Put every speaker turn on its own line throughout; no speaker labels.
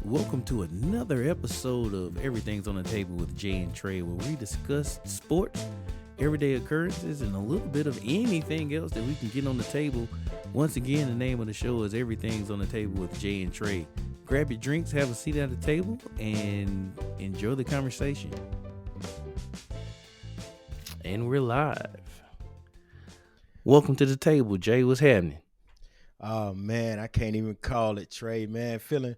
Welcome to another episode of Everything's on the Table with Jay and Trey, where we discuss sports, everyday occurrences, and a little bit of anything else that we can get on the table. Once again, the name of the show is Everything's on the Table with Jay and Trey. Grab your drinks, have a seat at the table, and enjoy the conversation. And we're live. Welcome to the table, Jay. What's happening?
Oh man, I can't even call it, Trey. Man, feeling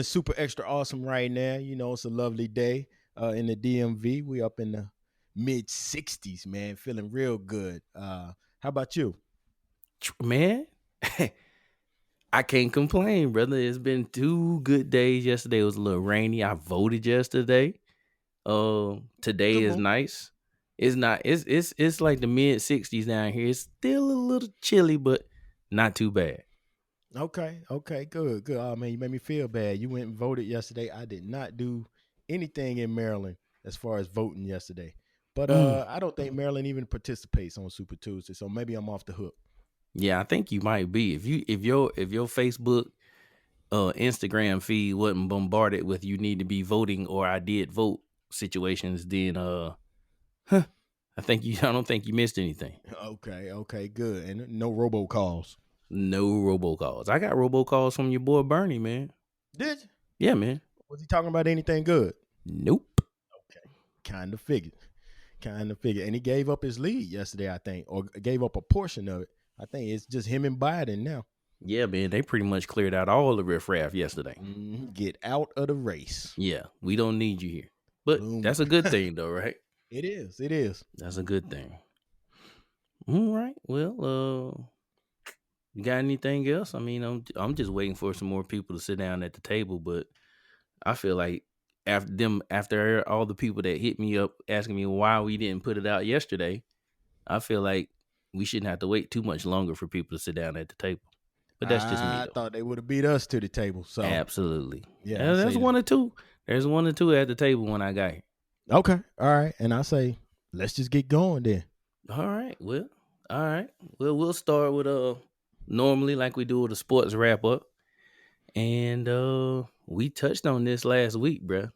super extra awesome right now. You know, it's a lovely day in the DMV. We up in the mid 60s, man. Feeling real good. How about you?
Man, I can't complain, brother. It's been 2 good days. Yesterday was a little rainy. I voted yesterday. Today
Good
is
move.
nice. It's not. It's like the mid 60s down here. It's still a little chilly, but not too bad.
Okay, good. Oh man, you made me feel bad. You went and voted yesterday. I did not do anything in Maryland as far as voting yesterday. But
Mm.
I don't think Maryland even participates on Super Tuesday, so maybe I'm off the hook.
Yeah, I think you might be. If your Facebook Instagram feed wasn't bombarded with you need to be voting or I did vote situations, then huh, I don't think you missed anything.
Okay, good. And no robocalls.
No robocalls. I got robocalls from your boy Bernie, man.
Did you?
Yeah, man.
Was he talking about anything good?
Nope.
Okay. Kind of figured. And he gave up his lead yesterday, I think, or gave up a portion of it. I think it's just him and Biden now.
Yeah, man. They pretty much cleared out all the riffraff yesterday.
Get out of the race.
Yeah, we don't need you here. But
Boom.
that's a good thing, though, right?
It is.
That's a good thing. All right. Well, you got anything else? I mean, I'm just waiting for some more people to sit down at the table, but I feel like after all the people that hit me up asking me why we didn't put it out yesterday, I feel like we shouldn't have to wait too much longer for people to sit down at the table. But that's just me,
I
though.
thought they would have beat us to the table. So
Absolutely.
yeah, I
There's
say
one
that.
or two. There's one or two at the table when I got here.
Okay. All right. And I say, let's just get going then.
All right. Well, we'll start with normally like we do with a sports wrap up. And we touched on this last week, bruh.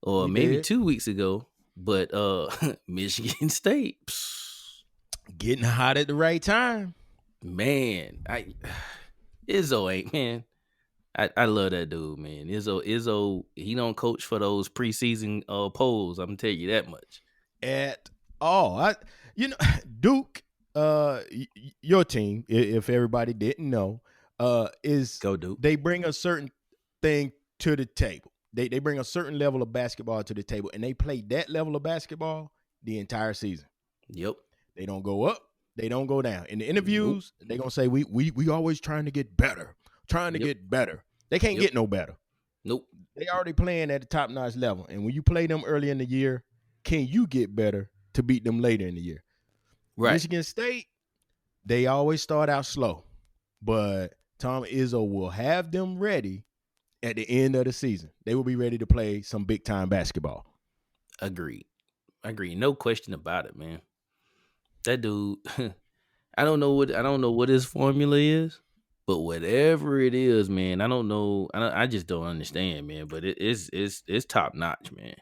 Or
We
maybe
did.
2 weeks ago. But Michigan State.
Getting hot at the right time.
Man, Izzo ain't, man. I love that dude, man. Izzo, he don't coach for those preseason polls. I'm gonna tell you that much.
At all. Duke, your team, if everybody didn't know, is
Go Duke.
they bring a certain thing to the table. They bring a certain level of basketball to the table, and they play that level of basketball the entire season.
Yep.
They don't go up, they don't go down. In the interviews, they're gonna say we always trying to get better, get better. They can't get no better.
Nope.
They already playing at the top notch level, and when you play them early in the year, can you get better to beat them later in the year?
Right.
Michigan State, they always start out slow, but Tom Izzo will have them ready at the end of the season. They will be ready to play some big time basketball.
Agreed. No question about it, man. That dude, I don't know what his formula is, but whatever it is, man, I don't know. I just don't understand, man. But it's top notch, man.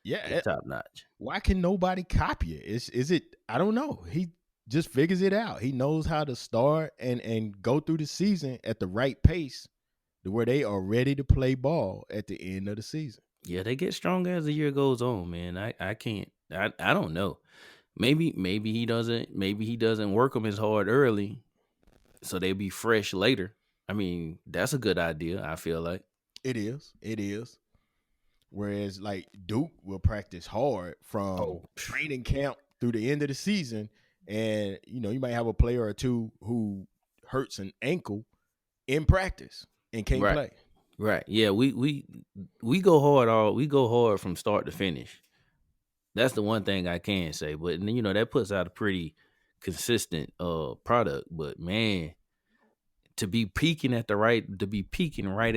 Yeah,
It's top notch.
why can nobody copy it? Is it? I don't know. He just figures it out. He knows how to start and go through the season at the right pace to where they are ready to play ball at the end of the season.
Yeah, they get stronger as the year goes on, man. I can't. I don't know. Maybe he doesn't work them as hard early, so they be fresh later. I mean, that's a good idea. I feel like
It is. Whereas like Duke will practice hard from training camp through the end of the season, and you might have a player or two who hurts an ankle in practice and can't play.
Right. Yeah, we go hard from start to finish. That's the one thing I can say. But that puts out a pretty consistent product. But man, to be peaking right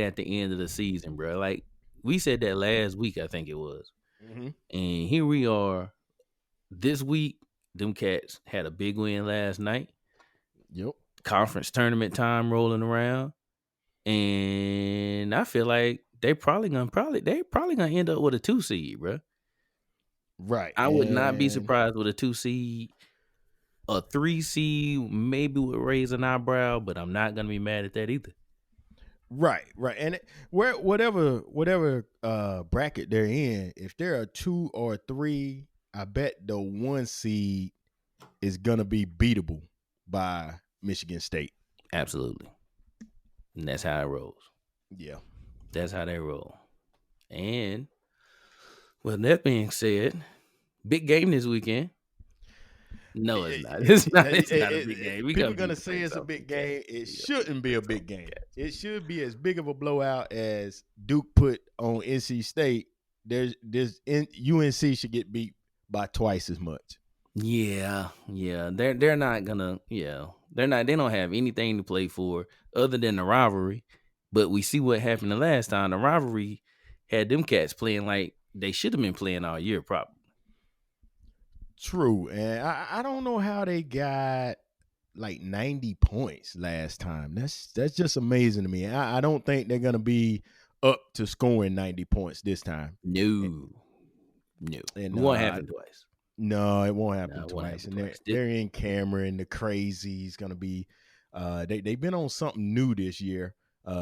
at the end of the season, bro. Like we said that last week, I think it was.
Mm-hmm.
And here we are this week. Them cats had a big win last night.
Yep.
Conference tournament time rolling around. And I feel like They probably gonna end up with a 2 seed, bro.
Right.
I would not be
And
surprised with a 2 seed, a 3 seed maybe would raise an eyebrow, but I'm not gonna be mad at that either.
right. And whatever bracket they're in, if they're a 2 or a 3, I bet the 1 seed is gonna be beatable by Michigan State.
Absolutely, and that's how it rolls.
Yeah.
That's how they roll. And with that being said, big game this weekend. No, it's not. It's not. It's not a big game. We
People
gotta
are gonna
beat the
say
brakes
it's a
off
big
them cats.
game. It
We gotta beat the
shouldn't be a
brakes off
big
them
game.
cats.
It should be as big of a blowout as Duke put on NC State. UNC should get beat by twice as much.
Yeah. They're not gonna. Yeah, they're not. They don't have anything to play for other than the rivalry. But we see what happened the last time. The rivalry had them cats playing like they should have been playing all year, probably.
True, and I don't know how they got like 90 points last time. That's just amazing to me. I don't think they're gonna be up to scoring 90 points this time.
No, no, it
And
won't happen twice.
no, it won't happen
No, it won't
twice.
happen
And
twice.
they're in Cameron, the crazy's gonna be they've been on something new this year,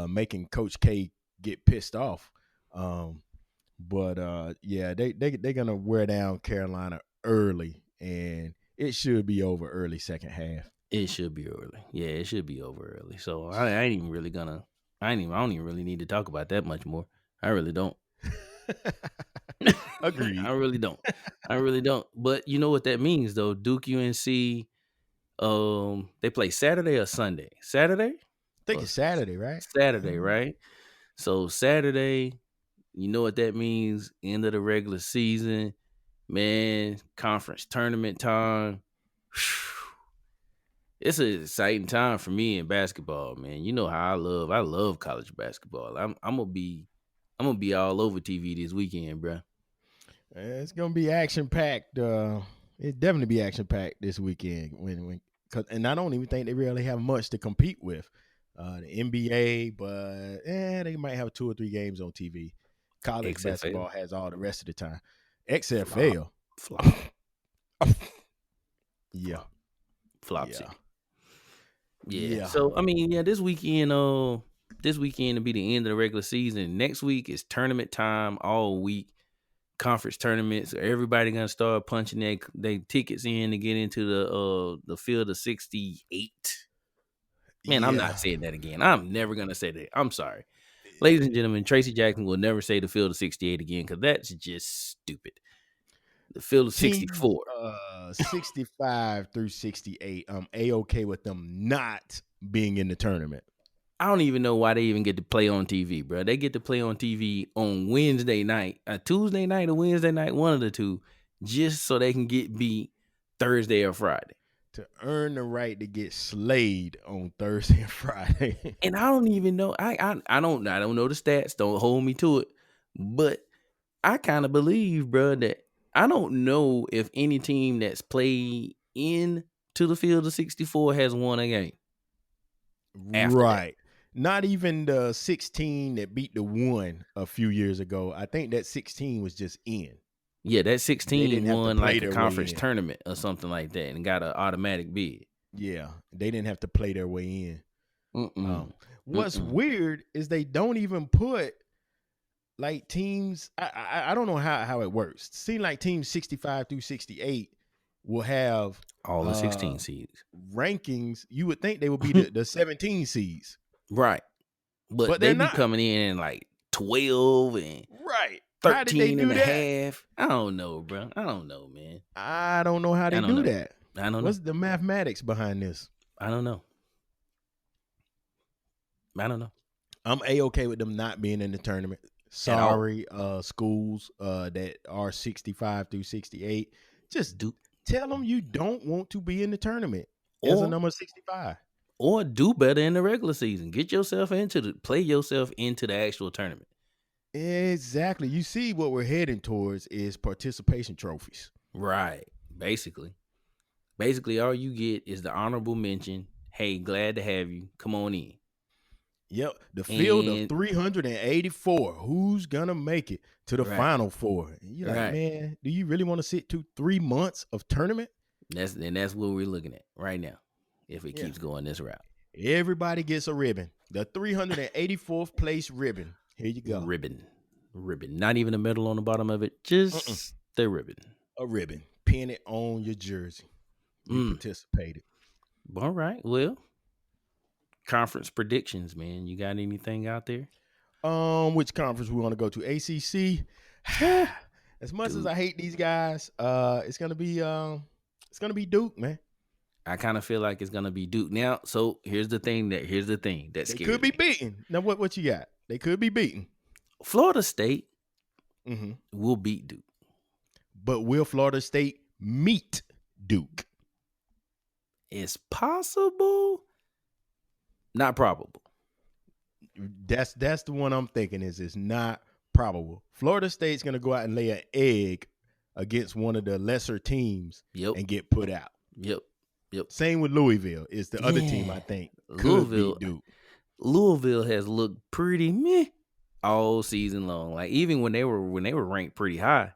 making Coach K get pissed off. But yeah, they're gonna wear down Carolina early, and it should be over early second half.
It should be early. Yeah, it should be over early. So I ain't even really gonna. I don't even really need to talk about that much more. I really don't.
Agreed.
I really don't. I really don't. But you know what that means though. Duke UNC. They play Saturday or Sunday. Saturday.
I think
Or
it's Saturday, right?
Saturday, right? So Saturday. You know what that means? End of the regular season, man. Conference tournament time. It's an exciting time for me in basketball, man. You know how I love college basketball. I'm gonna be all over TV this weekend, bro.
It's gonna be action packed. It definitely be action packed this weekend. And I don't even think they really have much to compete with. The NBA, but they might have 2 or 3 games on TV. College
XFL,
basketball has all the rest of the time.
flop,
XFL,
flop,
yeah,
flop
yeah,
city. Yeah.
yeah.
So I mean, yeah, this weekend will be the end of the regular season. Next week is tournament time all week. Conference tournaments. Everybody gonna start punching their tickets in to get into the field of 68. Man, I'm
Yeah.
not saying that again. I'm never gonna say that. I'm sorry. Ladies and gentlemen, Tracy Jackson will never say the field of 68 again because that's just stupid. The field of
Teams
64.
65 through 68. I'm A-okay with them not being in the tournament.
I don't even know why they even get to play on TV, bro. They get to play on TV on Wednesday night, a Tuesday night or Wednesday night, one of the two, just so they can get beat Thursday or Friday.
To earn the right to get slayed on Thursday and Friday.
And I don't even know. I don't know the stats. Don't hold me to it. But I kind of believe, bro, that I don't know if any team that's played in to the field of 64 has won a game. After
Right. Not even the 16 that beat the 1 a few years ago. I think that 16 was just in.
Yeah, that
They
16
didn't have to
won
play
like a
their way
conference
in.
tournament or something like that and got an automatic bid.
Yeah, they didn't have to play their way in.
Mm-mm.
What's
Mm-mm.
weird is they don't even put like teams. I don't know how it works. It seems like teams 65 through 68 will have
All the 16 seeds.
rankings. You would think they would be the 17 seeds,
Right. But
they're
they be
not.
coming in like 12 and
Right. How did they
13
do
and a
that?
half. I don't know, bro. I don't know, man.
I don't know how they
don't
do
know.
that.
I don't know.
What's the mathematics behind this?
I don't know.
I'm A-okay with them not being in the tournament. Sorry, schools that are 65 through 68. Just tell them you don't want to be in the tournament as a number 65.
Or do better in the regular season. Play yourself into the actual tournament.
Exactly. You see what we're heading towards is participation trophies.
Right. Basically, all you get is the honorable mention. Hey, glad to have you. Come on in.
Yep, the field of
And
384. Who's gonna make it to the
right,
final four? And you're like,
right.
man, do you really want to sit to 3 months of tournament?
That's what we're looking at right now. If it
Yeah.
keeps going this route.
Everybody gets a ribbon. The 384th place ribbon. Here you go.
Ribbon. Not even a medal on the bottom of it.
Mm-mm.
Just the ribbon.
A ribbon. Pin it on your jersey. You participated.
All right. Well, conference predictions, man. You got anything out there?
Which conference we want to go to? ACC. As much as I hate these guys, it's gonna be Duke, man.
I kind of feel like it's gonna be Duke now. So here's the thing that
They
scares
could be
me.
beaten. Now what you got? They could be beaten.
Florida State
Mm-hmm.
will beat Duke.
But will Florida State meet Duke?
It's possible, not probable.
That's the one I'm thinking is it's not probable. Florida State's gonna go out and lay an egg against one of the lesser teams and get put out.
Yep.
Same with Louisville. Is the other team I think could beat Duke.
Louisville has looked pretty meh all season long. Like even when they were ranked pretty high,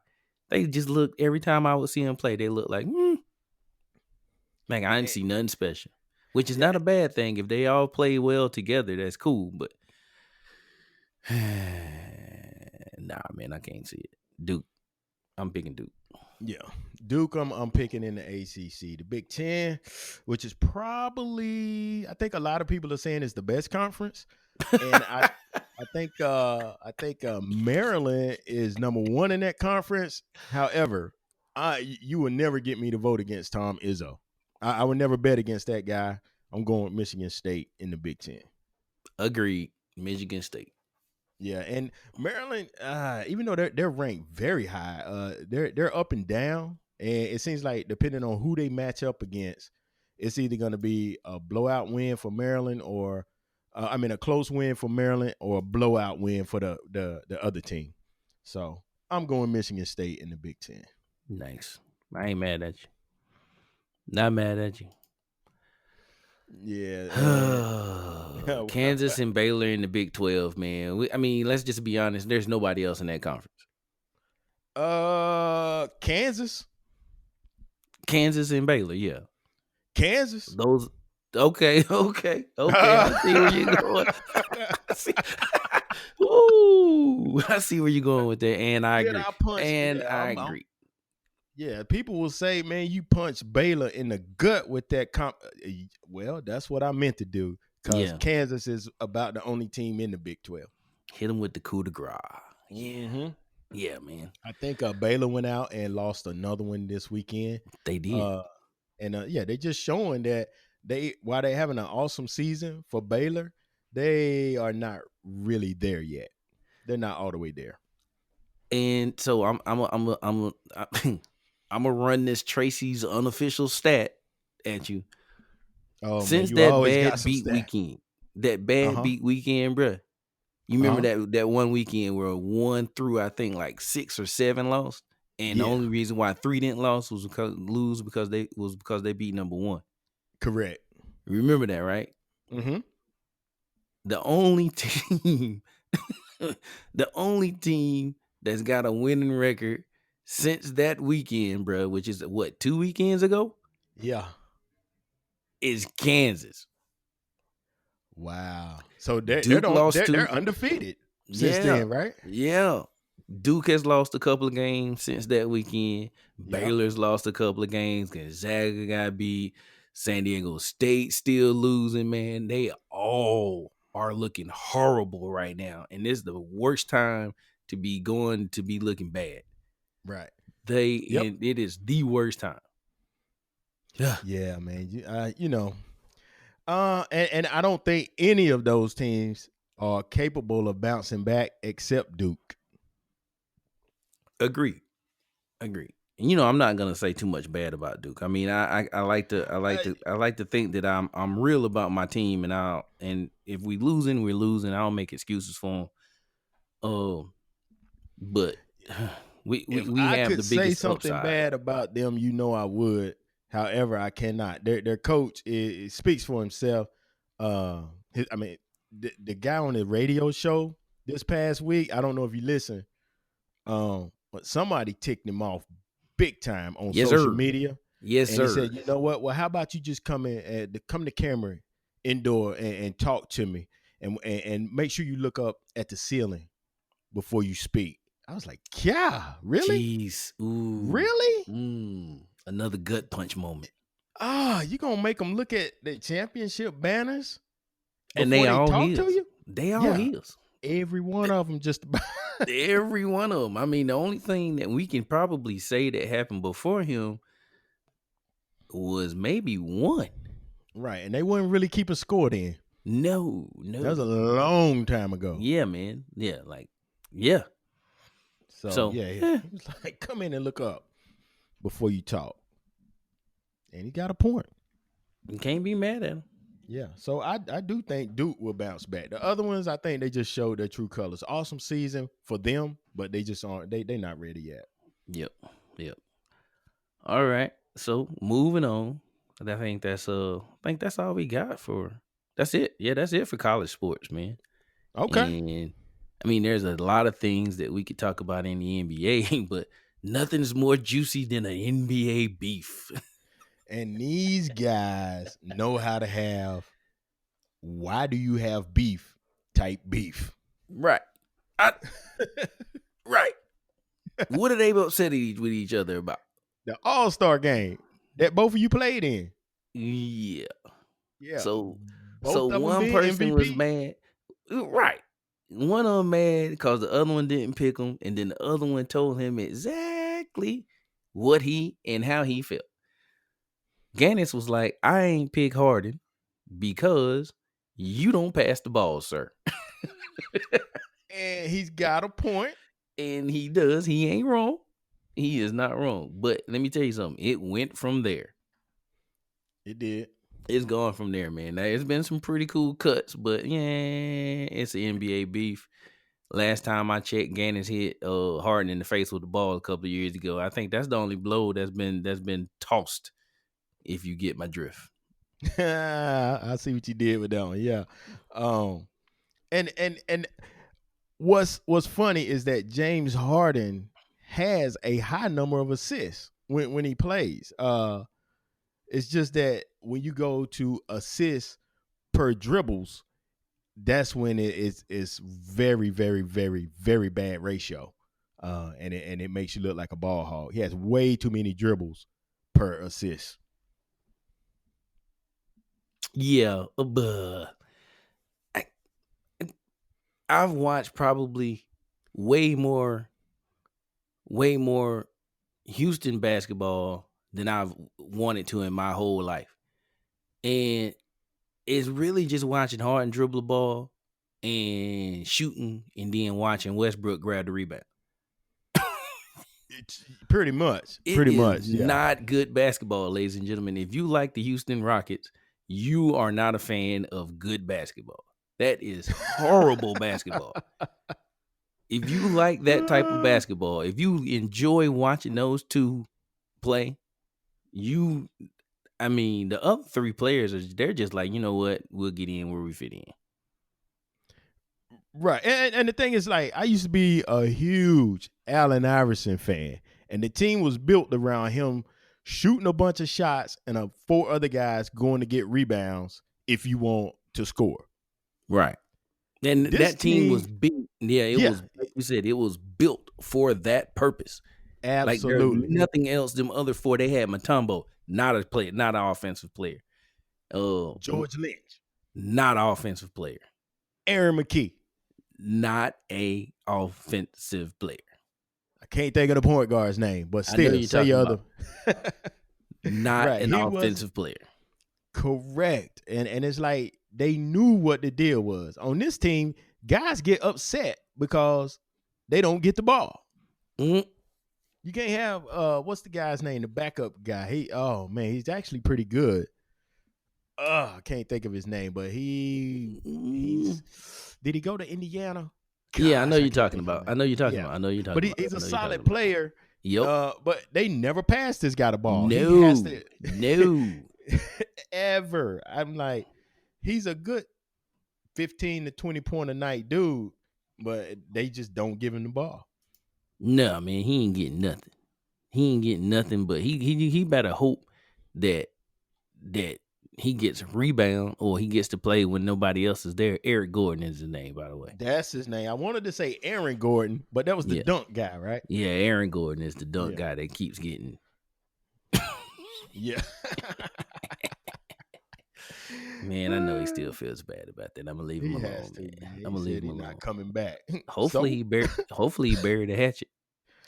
they just looked every time I would see them play, they looked like man, I didn't see nothing special. Which is not a bad thing. If they all play well together, that's cool. But nah, man, I can't see it. Duke. I'm picking Duke.
Yeah. Duke, I'm picking in the ACC. The Big Ten, which is probably, I think a lot of people are saying it's the best conference. And I think Maryland is number one in that conference. However, you will never get me to vote against Tom Izzo. I would never bet against that guy. I'm going with Michigan State in the Big Ten.
Agreed. Michigan State.
Yeah, and Maryland, even though they're ranked very high, they're up and down, and it seems like depending on who they match up against, it's either going to be a blowout win for Maryland or, a close win for Maryland or a blowout win for the other team. So I'm going Michigan State in the Big Ten.
Nice. I ain't mad at you. Not mad at you.
Yeah.
Kansas and Baylor in the Big 12, man. Let's just be honest. There's nobody else in that conference.
Kansas
And Baylor, yeah.
Kansas.
Those. Okay. I see where you're going. I see where you're going with that, and I agree. I agree.
Yeah, people will say, man, you punched Baylor in the gut with that well, that's what I meant to do because Kansas is about the only team in the Big 12.
Hit them with the coup de grace. Yeah.
Mm-hmm.
Yeah, man.
I think Baylor went out and lost another one this weekend.
They did.
They're just showing that while they're having an awesome season for Baylor, they are not really there yet. They're not all the way there.
And so I'm gonna run this Tracy's unofficial stat at you.
Oh,
since
man,
that bad beat weekend, bruh. You remember that one weekend where 1 through I think like 6 or 7 lost, and the only reason why 3 didn't lose was because they beat number 1.
Correct.
Remember that, right?
Mm-hmm.
The only team that's got a winning record since that weekend, bro, which is what, 2 weekends ago?
Yeah.
Is Kansas.
Wow. So they're undefeated since then, right?
Yeah. Duke has lost a couple of games since that weekend. Baylor's lost a couple of games. Gonzaga got beat. San Diego State still losing, man. They all are looking horrible right now. And this is the worst time to be looking bad.
Right.
And it is the worst time. Yeah.
Yeah, man. And I don't think any of those teams are capable of bouncing back except Duke.
Agreed. And I'm not gonna say too much bad about Duke. I mean, I like to think that I'm real about my team, and if we losing, we're losing. I don't make excuses for them. But we have the biggest
say something
upside.
bad about them, I would. However, I cannot. Their coach speaks for himself. the guy on the radio show this past week, I don't know if you listen, but somebody ticked him off big time on
Yes,
social
sir.
media.
Yes,
And he
sir.
said, you know what? Well, how about you just come come to camera indoor and talk to me and make sure you look up at the ceiling before you speak. I was like, yeah, really?
Jeez. Ooh.
Really?
Another gut punch moment.
You gonna make them look at the championship banners
And they
before they
all
talk
his.
to you?
They all his.
Every one of them just about.
Every one of them. I mean, the only thing that we can probably say that happened before him was maybe one.
Right, and they wouldn't really keep a score then.
No.
That was a long time ago.
Yeah, man. Yeah, yeah.
So yeah. He was like, come in and look up before you talk. And he got a point.
You can't be mad at him.
Yeah, so I do think Duke will bounce back. The other ones, I think they just showed their true colors. Awesome season for them, but they just aren't. They not ready yet.
Yep. All right. So moving on. I think that's all we got for. That's it. Yeah, that's it for college sports, man.
Okay.
And I mean, there's a lot of things that we could talk about in the NBA, but nothing's more juicy than an NBA beef.
And these guys know how to have why do you have beef type beef.
Right. Right. What are they upset with each other about?
The All-Star game that both of you played in.
Yeah. So
both of
one
them
person
MVP?
was mad. Right. One of them mad because the other one didn't pick him, and then the other one told him exactly what he and how he felt. Gannis was like, I ain't pick Harden because you don't pass the ball, sir.
And he's got a point.
And he does. He ain't wrong. He is not wrong. But let me tell you something. It went from there.
It did.
It's gone from there, man. Now, it's been some pretty cool cuts, but yeah, it's an NBA beef. Last time I checked, Gannis hit Harden in the face with the ball a couple of years ago. I think that's the only blow that's been tossed, if you get my drift.
I see what you did with that one. Yeah. And what's funny is that James Harden has a high number of assists when he plays. It's just that when you go to assists per dribbles, that's when it's very, very, very, very bad ratio. And it makes you look like a ball hog. He has way too many dribbles per assist.
Yeah, I've watched probably way more Houston basketball than I've wanted to in my whole life. And it's really just watching Harden dribble the ball and shooting and then watching Westbrook grab the rebound.
It's pretty much. Yeah.
Not good basketball, ladies and gentlemen. If you like the Houston Rockets, you are not a fan of good basketball. That is horrible basketball. If you like that type of basketball, if you enjoy watching those two play, the other three players they're just like, you know what, we'll get in where we fit in.
Right. And the thing is, like, I used to be a huge Allen Iverson fan, and the team was built around him shooting a bunch of shots and 4 other guys going to get rebounds if you want to score.
Right. And that team was built. Yeah, it was, like you said, it was built for that purpose.
Absolutely.
Like, there's nothing else. Them other 4, they had Mutombo, not a player, not an offensive player.
George Lynch,
not an offensive player.
Aaron McKee,
not a offensive player.
I can't think of the point guard's name, but still, say your other.
Not right. An offensive player.
Correct. And it's like they knew what the deal was. On this team, guys get upset because they don't get the ball.
Mm-hmm.
You can't have what's the guy's name? The backup guy. He's actually pretty good. I can't think of his name, but he's did he go to Indiana?
Gosh, yeah, I know you're talking about. I know you're talking about.
But he's a solid player.
Yep.
But they never passed this guy the ball.
No.
Ever. I'm like, he's a good 15 to 20 point a night dude, but they just don't give him the ball.
No, man, he ain't getting nothing. He ain't getting nothing, but he better hope that he gets a rebound or he gets to play when nobody else is there. Eric Gordon is his name, by the way.
That's his name. I wanted to say Aaron Gordon, but that was the dunk guy, right?
Yeah, Aaron Gordon is the dunk guy that keeps getting.
Yeah.
Man, I know he still feels bad about that. I'm gonna leave him alone, man. I'm gonna leave him alone.
Not coming back.
Hopefully he buried the hatchet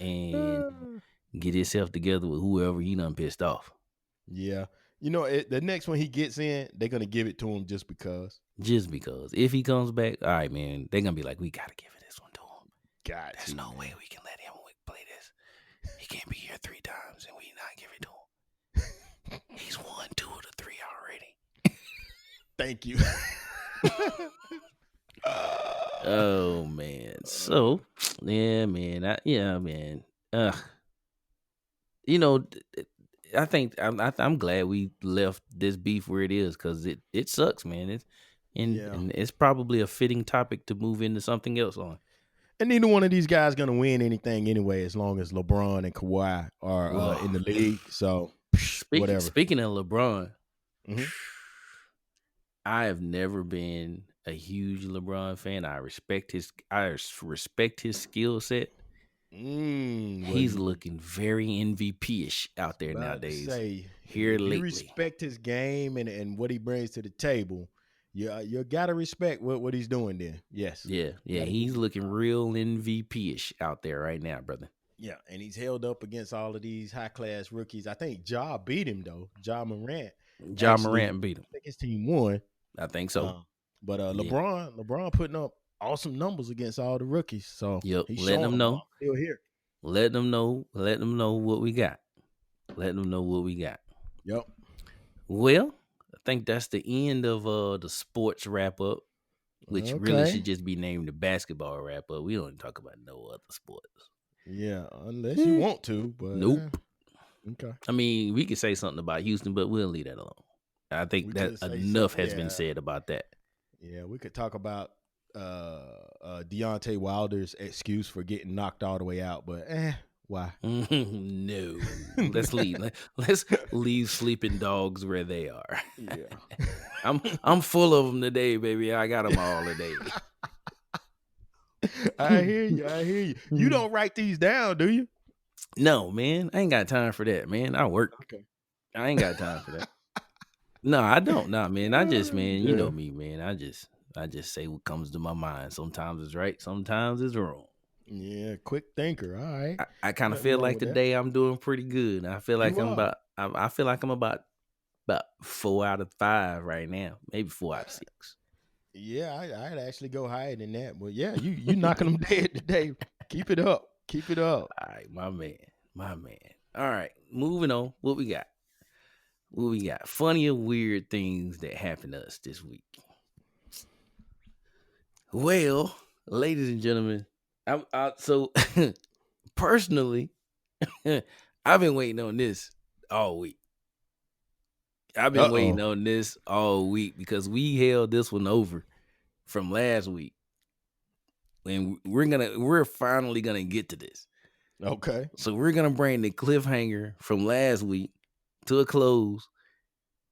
and get himself together with whoever he done pissed off.
Yeah. You know, the next one he gets in, they're gonna give it to him just because.
Just because. If he comes back, all right, man, they're gonna be like, we gotta give it this one to him. There's no way we can let him play this. He can't be here 3 times and we not give it to him. He's won 2 of the 3 already.
Thank you.
Oh man. So yeah, man. You know, I think I'm glad we left this beef where it is because it sucks, man. And it's probably a fitting topic to move into something else on.
And neither one of these guys gonna win anything anyway, as long as LeBron and Kawhi are in the league. So whatever.
Speaking of LeBron, I have never been a huge LeBron fan. I respect his skill set. He's looking very MVP-ish out there nowadays. Lately,
you respect his game and what he brings to the table. You gotta respect what he's doing then. Yes.
Yeah. He's looking real MVP-ish out there right now, brother.
Yeah, and he's held up against all of these high-class rookies. I think Ja beat him, though. Ja Morant
beat him.
I think his team won.
I think so.
But LeBron putting up awesome numbers against all the rookies. So
he's letting them know.
Still here.
Let them know what we got.
Yep.
Well, I think that's the end of the sports wrap up, which really should just be named the basketball wrap up. We don't talk about no other sports.
Yeah, unless you want to, but
nope.
Okay.
I mean, we could say something about Houston, but we'll leave that alone. I think that enough has been said about that.
Yeah, we could talk about Deontay Wilder's excuse for getting knocked all the way out, but why?
No. Let's leave. Let's leave sleeping dogs where they are.
Yeah.
I'm full of them today, baby. I got them all today.
I hear you. You don't write these down, do you?
No, man. I ain't got time for that, man. I work.
Okay.
I ain't got time for that. No, I don't. Nah, man. I just, man, you know me, man. I just say what comes to my mind. Sometimes it's right, sometimes it's wrong.
Yeah, quick thinker. All right.
I kind of feel like today I'm doing pretty good. I feel like I feel like I'm about 4 out of 5 right now, maybe 4 out of 6.
Yeah, I'd actually go higher than that. But yeah, you knocking them dead today. Keep it up.
All right, my man. All right, moving on. What we got? Funny or weird things that happened to us this week. Well, ladies and gentlemen, so personally, I've been waiting on this all week. Because we held this one over from last week. And we're finally gonna get to this.
Okay.
So we're gonna bring the cliffhanger from last week to a close,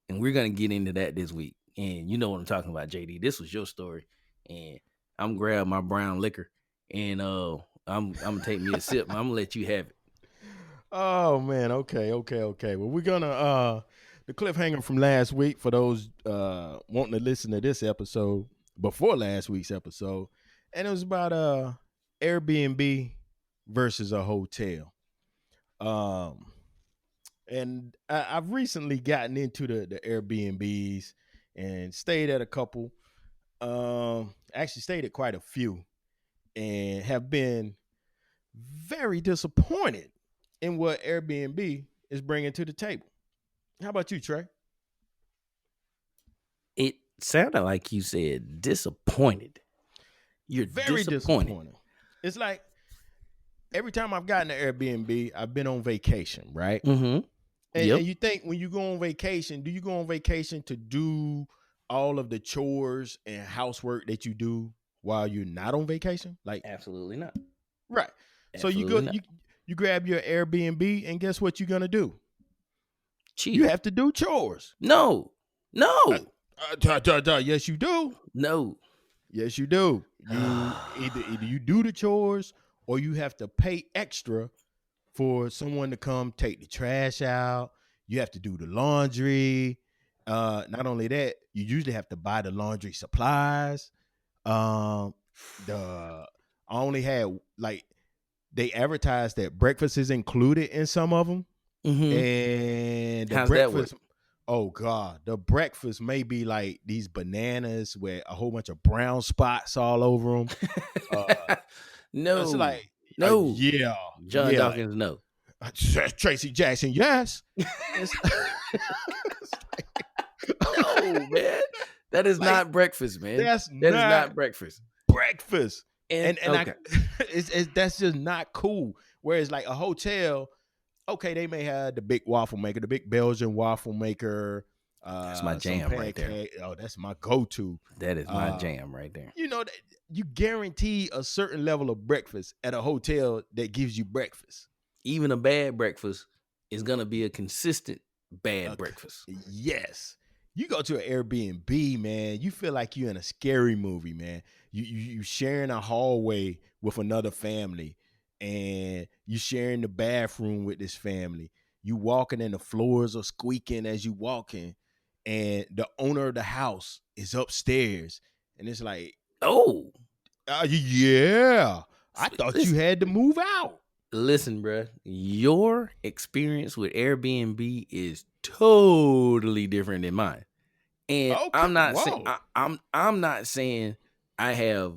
and we're gonna get into that this week. And you know what I'm talking about, JD. This was your story, and I'm grabbing my brown liquor, and I'm gonna take me a sip. I'm gonna let you have it.
Oh man, okay. Well, we're gonna the cliffhanger from last week for those wanting to listen to this episode before last week's episode, and it was about Airbnb versus a hotel. And I've recently gotten into the Airbnbs and stayed at a couple. Actually stayed at quite a few, and have been very disappointed in what Airbnb is bringing to the table. How about you, Trey?
It sounded like you said disappointed. You're very disappointed.
It's like every time I've gotten an Airbnb, I've been on vacation, right?
Mm-hmm.
And you think when you go on vacation, do you go on vacation to do all of the chores and housework that you do while you're not on vacation? Like,
Absolutely not.
right. So you go
Absolutely not.
you grab your Airbnb, and guess what you're gonna do? You
Chill.
have to do chores.
No.
Yes, you do.
No.
Yes, you do. You either you do the chores, or you have to pay extra for someone to come take the trash out. You have to do the laundry. Not only that, you usually have to buy the laundry supplies. The I only had, like, they advertised that breakfast is included in some of them,
Mm-hmm.
and the
How's that work?
breakfast. Oh God, the breakfast may be like these bananas with a whole bunch of brown spots all over them. It's
No.
like,
No.
yeah,
John
yeah.
Dawkins, no.
Tracy Jackson, yes.
No, man. That is
Like,
not breakfast, man.
That's
That is not breakfast.
breakfast.
And okay.
That's just not cool. Whereas like a hotel, okay, they may have the big waffle maker, the big Belgian waffle maker.
That's my
some
jam right there.
pancake. Oh, that's my go-to.
That is my jam right there.
You know, you guarantee a certain level of breakfast at a hotel that gives you breakfast.
Even a bad breakfast is gonna be a consistent bad breakfast.
Yes. You go to an Airbnb, man, you feel like you're in a scary movie, man. You sharing a hallway with another family, and you sharing the bathroom with this family. You walking and the floors are squeaking as you walking, and the owner of the house is upstairs, and it's like,
oh,
yeah, I thought you had to move out.
Listen, bro, your experience with Airbnb is totally different than mine, and
Okay.
I'm not saying I'm not saying I have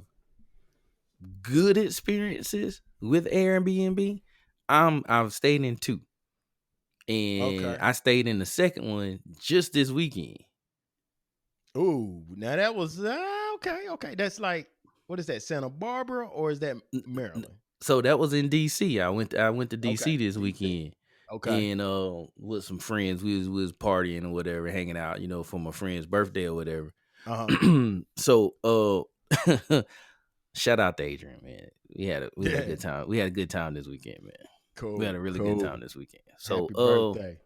good experiences with Airbnb. I've stayed in 2, and I stayed in the second one just this weekend.
Ooh, now that was okay. Okay, that's like, what is that, Santa Barbara, or is that Maryland?
So that was in DC. I went to DC this weekend.
Okay.
And with some friends, we was partying or whatever, hanging out, for my friend's birthday or whatever. So shout out to Adrian, man. We had a good time. We had a good time this weekend, man.
Cool.
We had a really good time this weekend. So
happy birthday.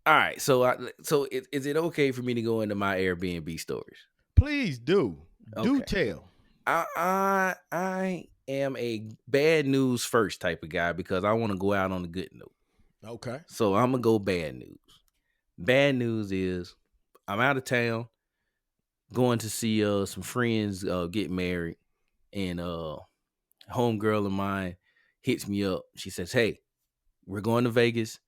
All right. So is it okay for me to go into my Airbnb stories?
Please do. Okay. Do tell.
I am a bad news first type of guy because I want to go out on a good note.
Okay.
So I'm gonna go bad news. Bad news is I'm out of town, going to see some friends get married, and homegirl of mine hits me up. She says, "Hey, we're going to Vegas.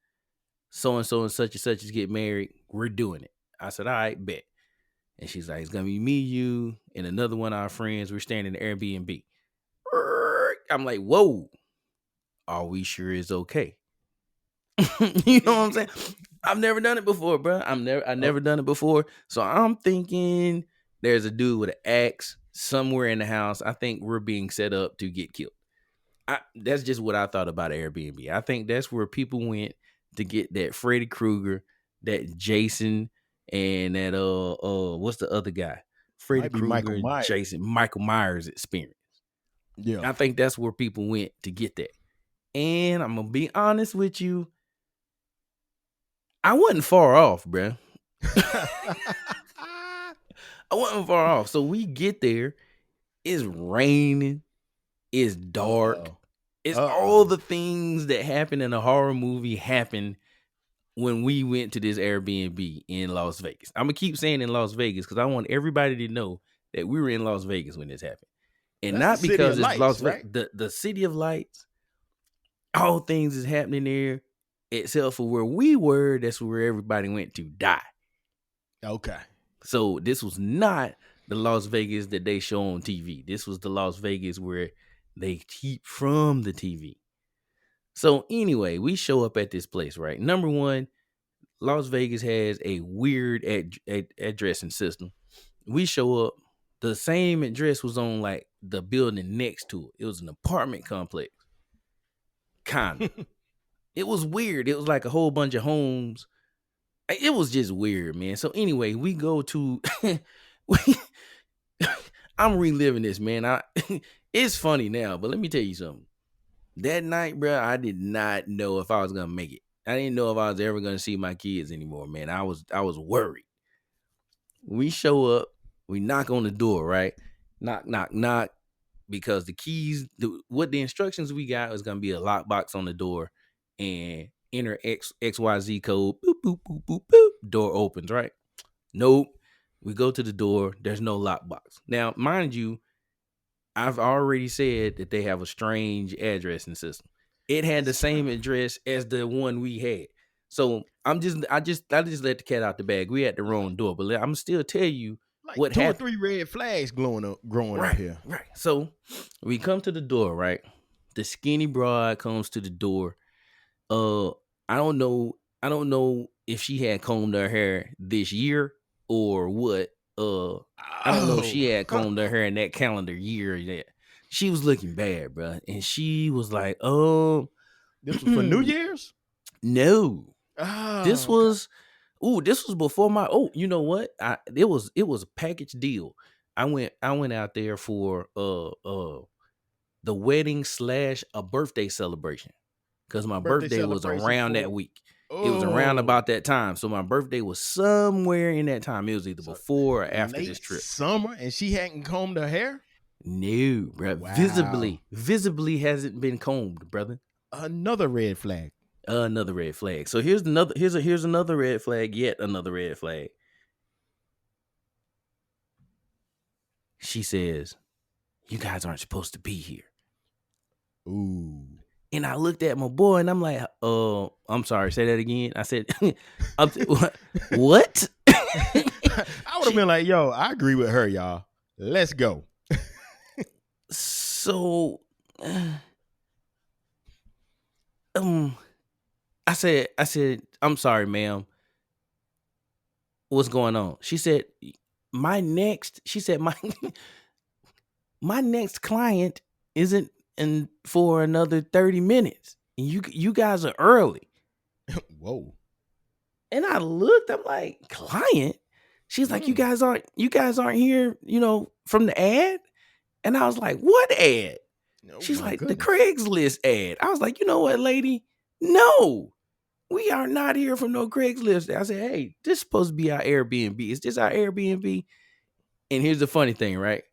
So and such and such is getting married. We're doing it." I said, "All right, bet." And she's like, "It's gonna be me, you, and another one of our friends. We're staying in the Airbnb." I'm like, "Whoa, are we sure it's okay?" You know what I'm saying? I've never done it before, bro. I never done it before. So I'm thinking there's a dude with an axe somewhere in the house. I think we're being set up to get killed. That's just what I thought about Airbnb. I think that's where people went to get that Freddy Krueger, that Jason, and that what's the other guy? Freddy Krueger, Jason, Michael Myers experience.
Yeah.
I think that's where people went to get that. And I'm gonna be honest with you, I wasn't far off, bruh. I wasn't far off. So we get there. It's raining. It's dark. It's all the things that happen in a horror movie happen when we went to this Airbnb in Las Vegas. I'm going to keep saying in Las Vegas because I want everybody to know that we were in Las Vegas when this happened. And
that's
not because it's
lights,
Las
Vegas,
right? The city of lights, all things is happening there, except for where we were. That's where everybody went to die.
Okay.
So this was not the Las Vegas that they show on TV. This was the Las Vegas where they keep from the TV. So anyway, we show up at this place, right? Number one, Las Vegas has a weird addressing system. We show up, the same address was on like the building next to it. It was an apartment complex. Kind of. It was weird. It was like a whole bunch of homes. It was just weird, man. So anyway, we go to we, I'm reliving this, man. It's funny now, but let me tell you something. That night, bro, I did not know if I was gonna make it. I didn't know if I was ever gonna see my kids anymore, man. I was worried. We show up, we knock on the door, right? Knock, knock, knock. Because the keys, what the instructions we got was gonna be a lockbox on the door, and enter XYZ code. Boop boop boop boop boop. Door opens, right? Nope. We go to the door. There's no lockbox. Now, mind you, I've already said that they have a strange addressing system. It had the same address as the one we had. So I just let the cat out the bag. We had the wrong door, but I'm still tell you
Like
what
2 or
happened.
3 red flags growing up
Right,
here.
right. So we come to the door, right? The skinny broad comes to the door. Uh, I don't know. I don't know if she had combed her hair this year or what. I don't know if
Oh,
she had combed her hair in that calendar year yet. She was looking bad, bro, and she was like, "Oh,
this was for New Year's.
no, this
Oh, okay.
was, this was before my. Oh, you know what? It was a package deal. I went out there for the wedding slash a birthday celebration because my
Birthday
birthday was
celebration
around that
for.
week. It was around
Oh,
about that time. So my birthday was somewhere in that time. It was either
so
before or after this
late
trip.
summer, and she hadn't combed her hair.
No, bro.
Wow,
Visibly hasn't been combed, brother.
another red flag.
Another red flag. So here's another red flag, yet another red flag. She says, "You guys aren't supposed to be here."
Ooh,
And I looked at my boy and I'm like, I'm sorry, say that again. I said, what?
I would have been like, "Yo, I agree with her, y'all. Let's go."
So, um, I said, "I'm sorry, ma'am. What's going on?" She said, she said, my next client isn't in for another 30 minutes. And you guys are early.
Whoa.
And I looked, I'm like, client? She's like, you guys aren't here, from the ad? And I was like, what ad?
Oh
She's
my
like, the
goodness.
Craigslist ad. I was like, you know what, lady? No, we are not here from no Craigslist. I said, hey, this is supposed to be our Airbnb. Is this our Airbnb? And here's the funny thing, right?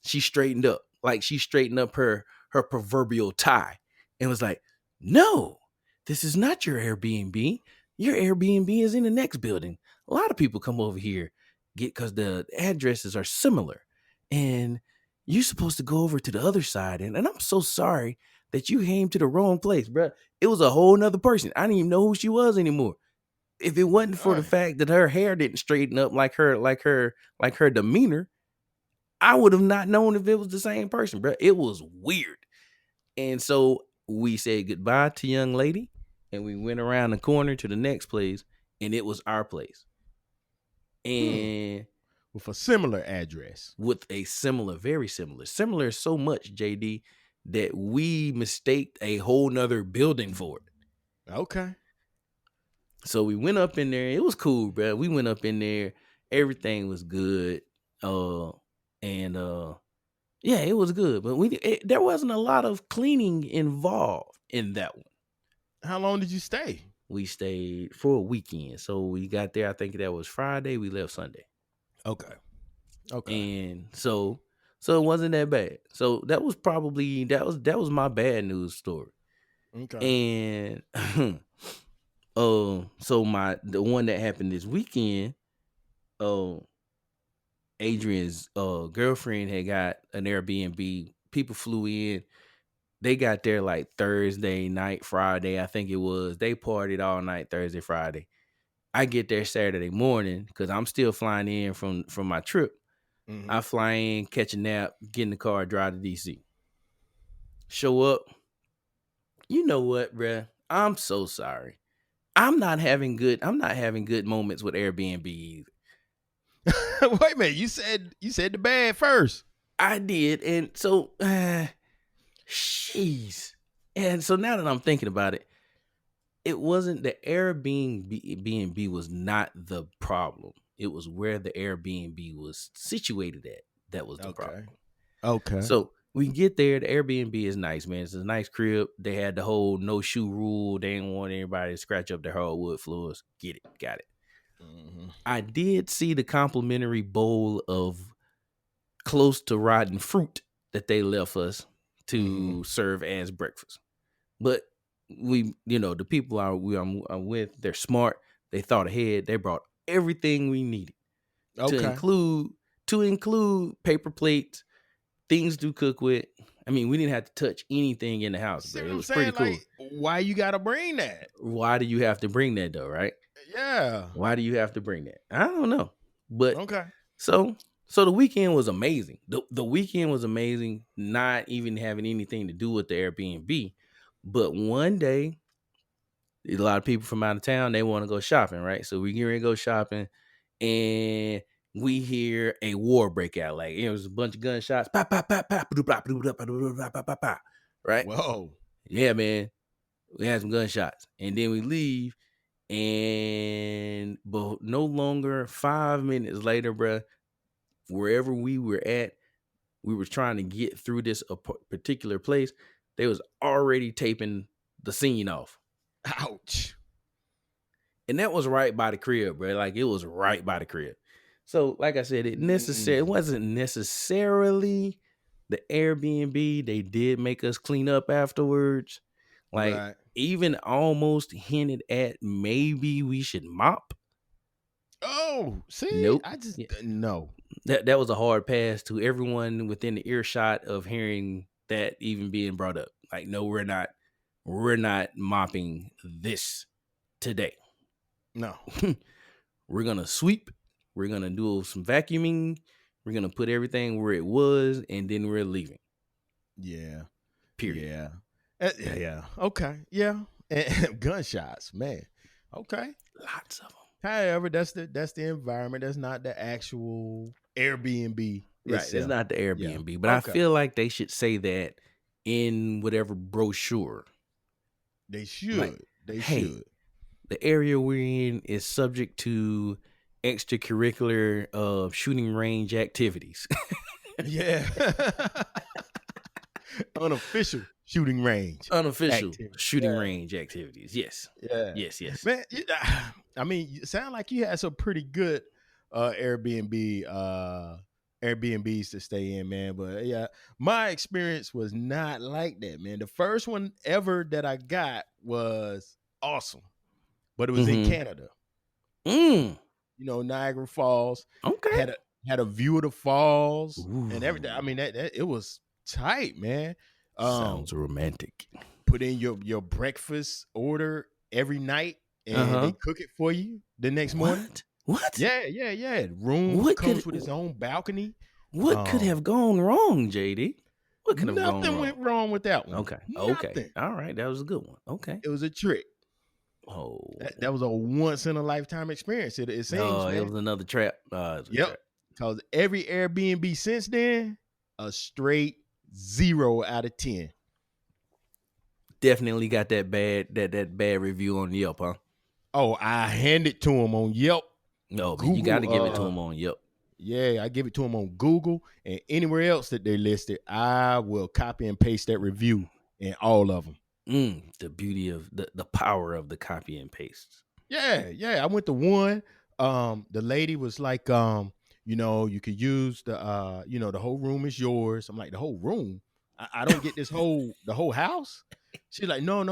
She straightened up, like she straightened up her proverbial tie and was like, no, this is not your Airbnb. Your Airbnb is in the next building. A lot of people come over here because the addresses are similar. And you're supposed to go over to the other side. And I'm so sorry that you came to the wrong place, bro. It was a whole nother person. I didn't even know who she was anymore. If it wasn't for the fact that her hair didn't straighten up like her demeanor, I would have not known if it was the same person, bro. It was weird. And so we said goodbye to young lady and we went around the corner to the next place and it was our place. And
with a similar address.
With a very similar so much, JD, that we mistaked a whole nother building for it.
Okay.
So we went up in there. It was cool, bro. We went up in there. Everything was good. Yeah, it was good. But there wasn't a lot of cleaning involved in that one.
How long did you stay?
We stayed for a weekend. So we got there, I think that was Friday. We left Sunday.
Okay.
And so it wasn't that bad. So that was probably that was my bad news story.
Okay.
And so the one that happened this weekend, Adrian's girlfriend had got an Airbnb. People flew in. They got there like Thursday night, Friday, I think it was. They partied all night Thursday, Friday. I get there Saturday morning because I'm still flying in from my trip. Mm-hmm. I fly in, catch a nap, get in the car, drive to DC. Show up. You know what, bruh? I'm so sorry. I'm not having good moments with Airbnb either.
Wait a minute, you said the bad first.
I did, and so jeez. And so now that I'm thinking about it, it wasn't the Airbnb B&B was not the problem. It was where the Airbnb was situated at that was the problem.
Okay. Okay.
So we get there. The Airbnb is nice, man. It's a nice crib. They had the whole no shoe rule. They didn't want anybody to scratch up their hardwood floors. Get it. Got it.
Mm-hmm.
I did see the complimentary bowl of close to rotten fruit that they left us to serve as breakfast. But the people I'm with, they're smart. They thought ahead. They brought everything we needed to
Okay.
include paper plates, things to cook with. I mean, we didn't have to touch anything in the house,
See
bro.
what
It
I'm
was pretty
saying?
cool.
Like, why you gotta bring that?
Why do you have to bring that though, right?
Yeah.
Why do you have to bring that? I don't know. But
Okay.
so the weekend was amazing. The weekend was amazing, not even having anything to do with the Airbnb. But one day, a lot of people from out of town, they want to go shopping, right? So we get ready to go shopping, and we hear a war break out. Like it was a bunch of gunshots. Pop, pop, pop, pop, right?
Whoa.
Yeah, man. We had some gunshots. And then we leave. And but no longer 5 minutes later, bruh, wherever we were at, we were trying to get through this particular place. They was already taping the scene off.
Ouch.
And that was right by the crib, bro. Like it was right by the crib. So, like I said, it wasn't necessarily the Airbnb. They did make us clean up afterwards. Like
Right.
even almost hinted at maybe we should mop.
Oh, see,
Nope.
I just
Yeah.
no.
That was a hard pass to everyone within the earshot of hearing that even being brought up. Like, no, we're not mopping this today.
No.
We're gonna sweep. We're gonna do some vacuuming. We're gonna put everything where it was, and then we're leaving.
Yeah.
Period.
Yeah. Yeah. Okay. Yeah. And gunshots, man. Okay.
Lots of them.
However, that's the environment. That's not the actual Airbnb.
Right. It's not the Airbnb, but
Okay.
I feel like they should say that in whatever brochure.
They should.
Like,
they
hey,
should.
The area we're in is subject to extracurricular shooting range activities.
Yeah. Unofficial shooting range.
Unofficial
activities.
shooting range activities. Yes.
Yeah.
Yes.
Man, I mean, you sound like you had some pretty good Airbnbs to stay in, man. But yeah, my experience was not like that, man. The first one ever that I got was awesome, but it was in Canada. You know, Niagara Falls.
Okay.
Had a view of the falls and everything. I mean, that it was tight, man.
Sounds romantic.
Put in your breakfast order every night, and they cook it for you the next morning.
What?
Yeah. Room comes with its own balcony.
What could have gone wrong, JD? What could have gone wrong?
Nothing went wrong with that one.
Okay.
Nothing.
Okay. All right. That was a good one. Okay.
It was a trick.
Oh.
That was a once in a lifetime experience. It seems.
Oh,
man.
It was another trap.
Yep. Because every Airbnb since then, a straight 0 out of 10.
Definitely got that bad review on Yelp, huh?
Oh, I hand it to him on Yelp.
No, but you got to give it to him on Yelp.
Yeah, I give it to him on Google and anywhere else that they listed. I will copy and paste that review in all of them.
The beauty of the power of the copy and paste.
Yeah. I went to one. The lady was like, you could use the, the whole room is yours. I'm like, the whole room? I don't get the whole house. She's like, no.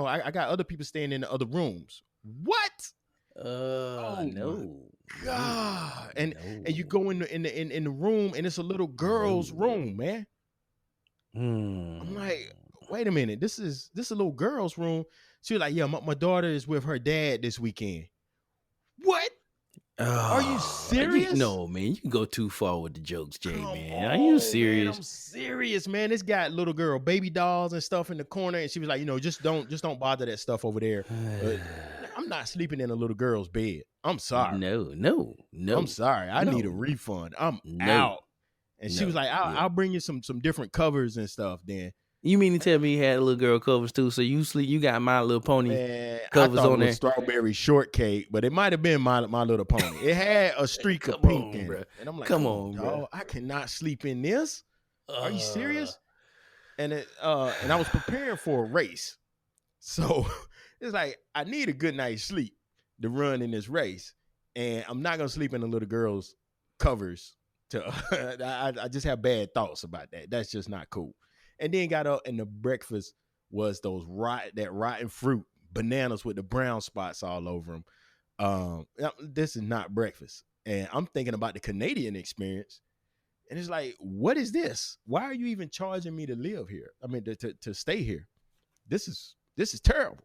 I got other people staying in the other rooms. What?
No.
God. And you go in the room and it's a little girl's room, man. I'm like, wait a minute. This is a little girl's room. She was like, yeah, my daughter is with her dad this weekend. What? Are you serious?
No, man. You can go too far with the jokes, Jay, man. Are you serious?
Man, I'm serious, man. This got little girl baby dolls and stuff in the corner, and she was like, just don't bother that stuff over there. I'm not sleeping in a little girl's bed. I'm sorry.
No.
I'm sorry. I need a refund. I'm out. And she was like, I'll bring you some different covers and stuff then.
You mean to tell me you had little girl covers too? So you got My Little Pony
Man, I
covers
thought it
on
was
there?
strawberry shortcake, but it might have been my little pony. It had a streak of
Come
pink
on,
in
bro.
it. And I'm like,
Come
come on,
on, bro.
dog. I cannot sleep in this. Are you
Uh,
serious? And I was preparing for a race. So it's like I need a good night's sleep to run in this race. And I'm not gonna sleep in the little girl's covers to I just have bad thoughts about that. That's just not cool. And then got up and the breakfast was that rotten fruit, bananas with the brown spots all over them. This is not breakfast. And I'm thinking about the Canadian experience. And it's like, what is this? Why are you even charging me to live here? I mean, to stay here. This is terrible.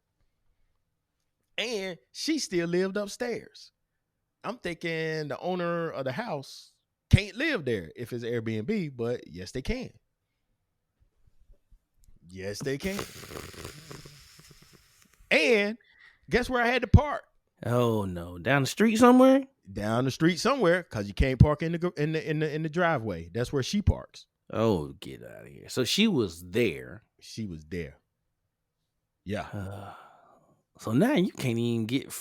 And she still lived upstairs. I'm thinking the owner of the house can't live there if it's Airbnb, but yes, they can. Yes, they can. And guess where I had to park?
oh no, down the street somewhere?
Down the street somewhere, because you can't park in the driveway. That's where she parks.
Oh, get out of here. So she was there.
She was there. Yeah.
So now you can't even get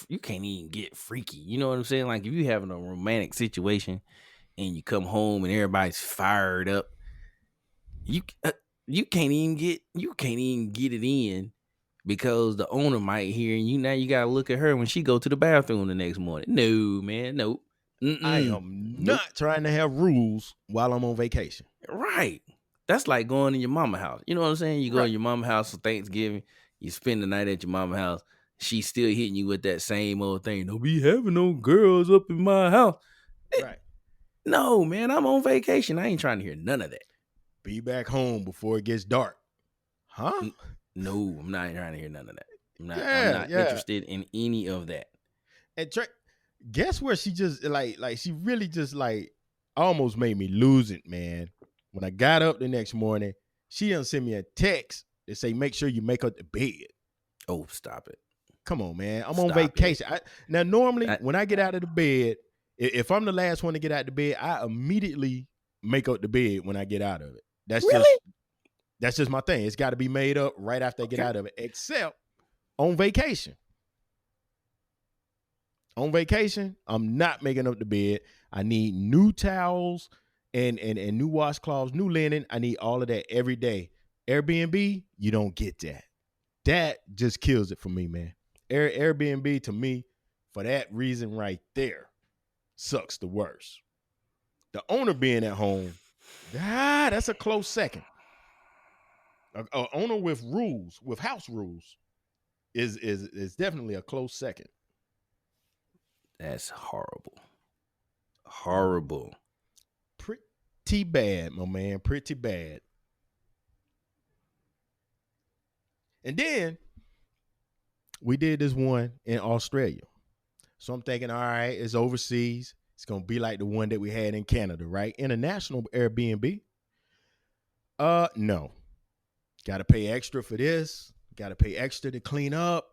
freaky. You know what I'm saying? Like if you having a romantic situation and you come home and everybody's fired up, you can't even get it in because the owner might hear and now you gotta look at her when she go to the bathroom the next morning. No, man, nope.
I
Mm-mm.
am
Nope.
not trying to have rules while I'm on vacation.
Right. That's like going to your mama house. You know what I'm saying? You go to
Right.
your mama house for Thanksgiving, you spend the night at your mama house. She's still hitting you with that same old thing. Don't be having no girls up in my house.
Right.
No, man, I'm on vacation. I ain't trying to hear none of that.
Be back home before it gets dark. Huh?
No, I'm not trying to hear none of that. I'm
Yeah,
not
yeah.
interested in any of that.
And guess where she just like she really just like almost made me lose it, man. When I got up the next morning, she done send me a text that say, make sure you make up the bed.
Oh, stop it.
Come on, man. I'm on
Stop
vacation. Now, normally
I-
when I get out of the bed, if I'm the last one to get out of the bed, I immediately make up the bed when I get out of it.
Really?
That's just my thing. It's got to be made up right after I get out of it, except on vacation. On vacation, I'm not making up the bed. I need new towels and new washcloths, new linen. I need all of that every day. Airbnb, you don't get that. That just kills it for me, man. Airbnb to me, for that reason right there, sucks the worst. The owner being at home, that's a close second. A owner with rules, with house rules, is definitely a close second.
That's horrible. Horrible.
Pretty bad, my man. Pretty bad. And then we did this one in Australia. So I'm thinking, all right, it's overseas. It's going to be like the one that we had in Canada, right? International Airbnb. No. Got to pay extra for this. Got to pay extra to clean up.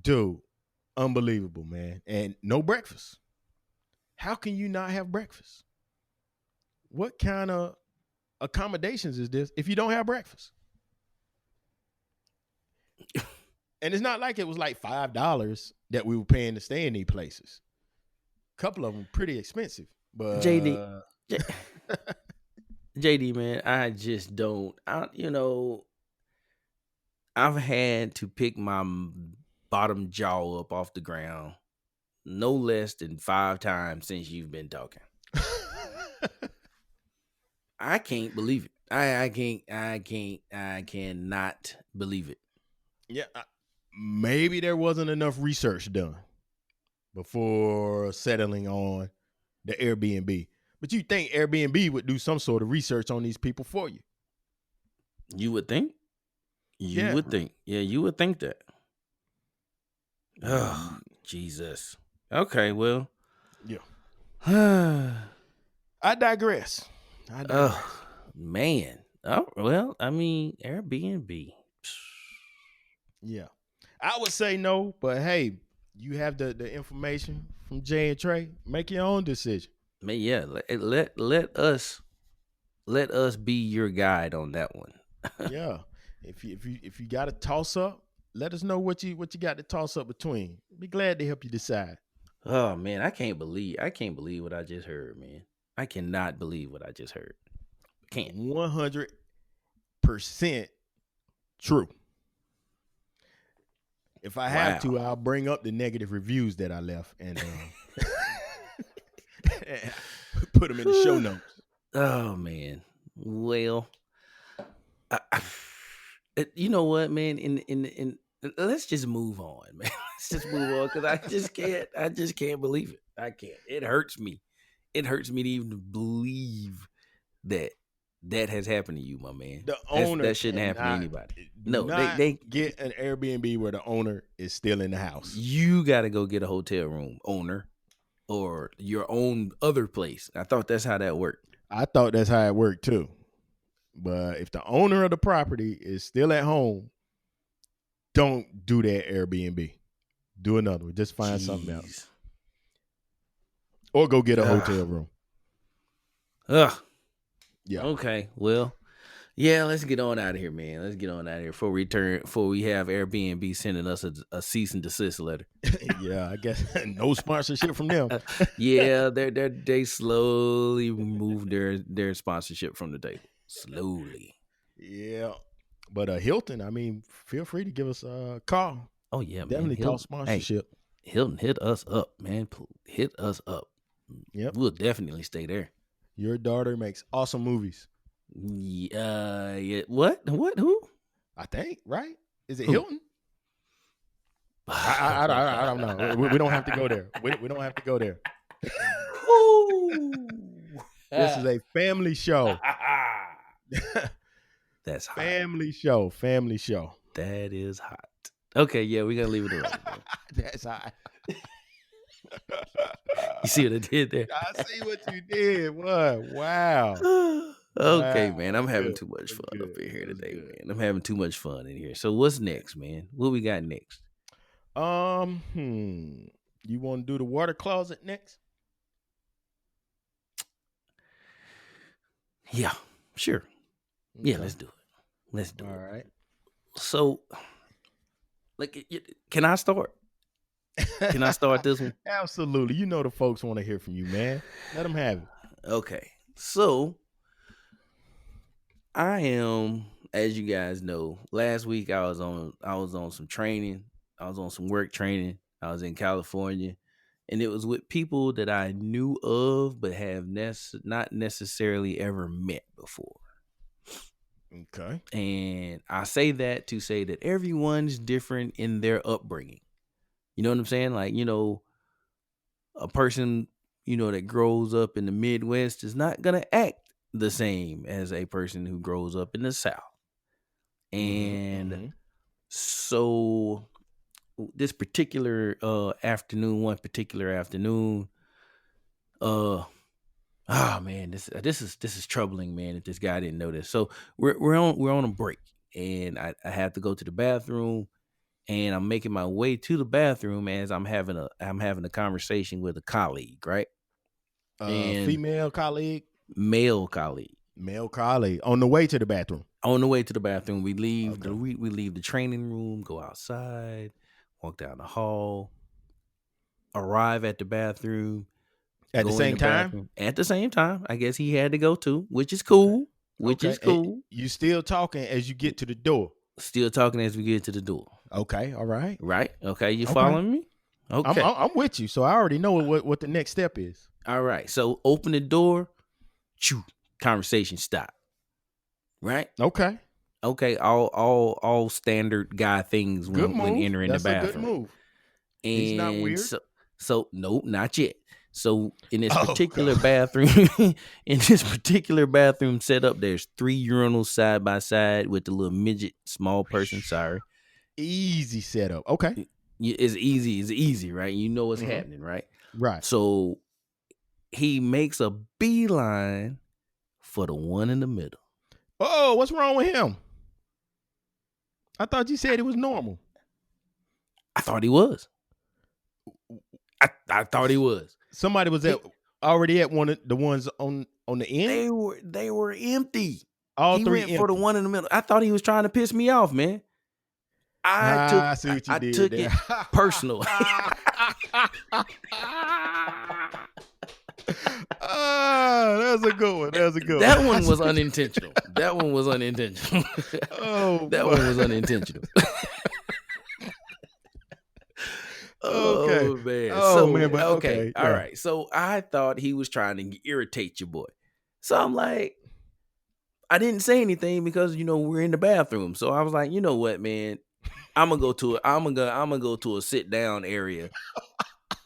Dude, unbelievable, man. And no breakfast. How can you not have breakfast? What kind of accommodations is this if you don't have breakfast? And it's not like it was like $5 that we were paying to stay in these places. A couple of them pretty expensive, but
JD, man, I just don't. I've had to pick my bottom jaw up off the ground no less than 5 times since you've been talking. I can't believe it. I cannot believe it.
Yeah, maybe there wasn't enough research done before settling on the Airbnb. But you think Airbnb would do some sort of research on these people for you?
You would think. You would think. Yeah, you would think that. Oh, Jesus. Okay, well.
Yeah. I digress.
Oh, man. Oh, well, I mean, Airbnb.
Yeah. I would say no, but hey, you have the information from Jay and Trey. Make your own decision.
Man, yeah, let us be your guide on that one.
Yeah. If you got a toss up, let us know what you got to toss up between. Be glad to help you decide.
Oh man, I can't believe what I just heard, man. I cannot believe what I just heard. Can't.
100% true. If I have
Wow.
to, I'll bring up the negative reviews that I left and put them in the show notes.
Oh man. Well, you know what, man? In let's just move on, man. Let's just move on because I just can't believe it. I can't. It hurts me. It hurts me to even believe that that has happened to you, my man.
The owner
That shouldn't happen to
cannot
anybody.
do
No,
not
they
get an Airbnb where the owner is still in the house.
you got to go get a hotel room, owner, or your own other place. I thought that's how that worked.
I thought that's how it worked too. But if the owner of the property is still at home, don't do that Airbnb. Do another one. Just find something else.
Jeez.
Or go get a
Ugh.
hotel room.
Ugh.
Yeah.
Okay. Well, yeah, let's get on out of here, man. Let's get on out of here before we have Airbnb sending us a cease and desist letter.
Yeah, I guess no sponsorship from them.
Yeah, they slowly remove their sponsorship from the table. Slowly.
Yeah. But Hilton, I mean, feel free to give us a call.
Oh yeah,
Definitely
man.
talk sponsorship.
Hey, Hilton, hit us up, man. Hit us up.
Yep.
We'll definitely stay there.
Your daughter makes awesome movies.
Yeah. What? Who?
I think, right? Is it
Who?
Hilton? I don't know. We don't have to go there. We don't have to go there. This is a family show.
That's hot.
Family show.
That is hot. Okay, yeah, we're gonna leave it alone.
That's hot.
You see what I did there?
I see what you did. What? Wow.
Okay,
Wow.
Man. I'm having
Good.
too much fun
That's
up in here
good.
today,
That's good.
man. I'm having too much fun in here. So what's next, man? What we got next?
You want to do the water closet next?
Yeah, sure.
Okay.
Yeah, let's do it. Let's do it.
All right.
So, like, can I start? Can I start this one?
Absolutely. You know the folks want to hear from you, man. Let them have it.
Okay. So, I am, as you guys know, last week I was on some training. I was on some work training. I was in California, and it was with people that I knew of but have not necessarily ever met before.
Okay.
And I say that to say that everyone's different in their upbringing. You know what I'm saying? Like, a person, that grows up in the Midwest is not going to act the same as a person who grows up in the South. And so this particular one particular afternoon, man, this is troubling, man, if this guy didn't know this. So we're on a break, and I had to go to the bathroom, and I'm making my way to the bathroom as I'm having a conversation with a colleague, right? And
Female colleague,
male colleague.
male colleague on the way to the bathroom.
On the way to the bathroom, we leave
Okay.
we leave the training room, go outside, walk down the hall, arrive at the bathroom.
At the same time?
At the same time. I guess he had to go too, which is cool. Which is cool.
You still talking as you get to the door.
Still talking as we get to the door.
Okay, all right.
Right? Okay, you following me? Okay.
I'm with you, so I already know what the next step is.
All right. So open the door, conversation stop. Right?
Okay.
Okay, all standard guy things when entering
That's
the bathroom.
That's a good move.
And
he's not weird.
So no, not yet. So in this particular bathroom, setup, there's 3 urinals side by side with the little midget small person. Sorry.
Easy setup. Okay.
It's easy, right? You know what's happening, right?
Right.
So he makes a beeline for the one in the middle.
Oh, what's wrong with him? I thought you said it was normal.
I thought he was. I thought he was.
Somebody was already at one of the ones on the end.
They were empty.
All
He
three
went for the
empty.
one in the middle. I thought he was trying to piss me off, man.
I see what you
I
did
took
there.
it personal.
That's a good one. That's a good
That
one.
one was unintentional. That one was unintentional.
Oh,
That
boy.
one was unintentional.
Okay.
Oh man.
Oh,
So
man, but
okay,
okay,
all
yeah.
right. So I thought he was trying to irritate your boy. So I'm like, I didn't say anything because we're in the bathroom. So I was like, you know what, man? I'm gonna go to a sit down area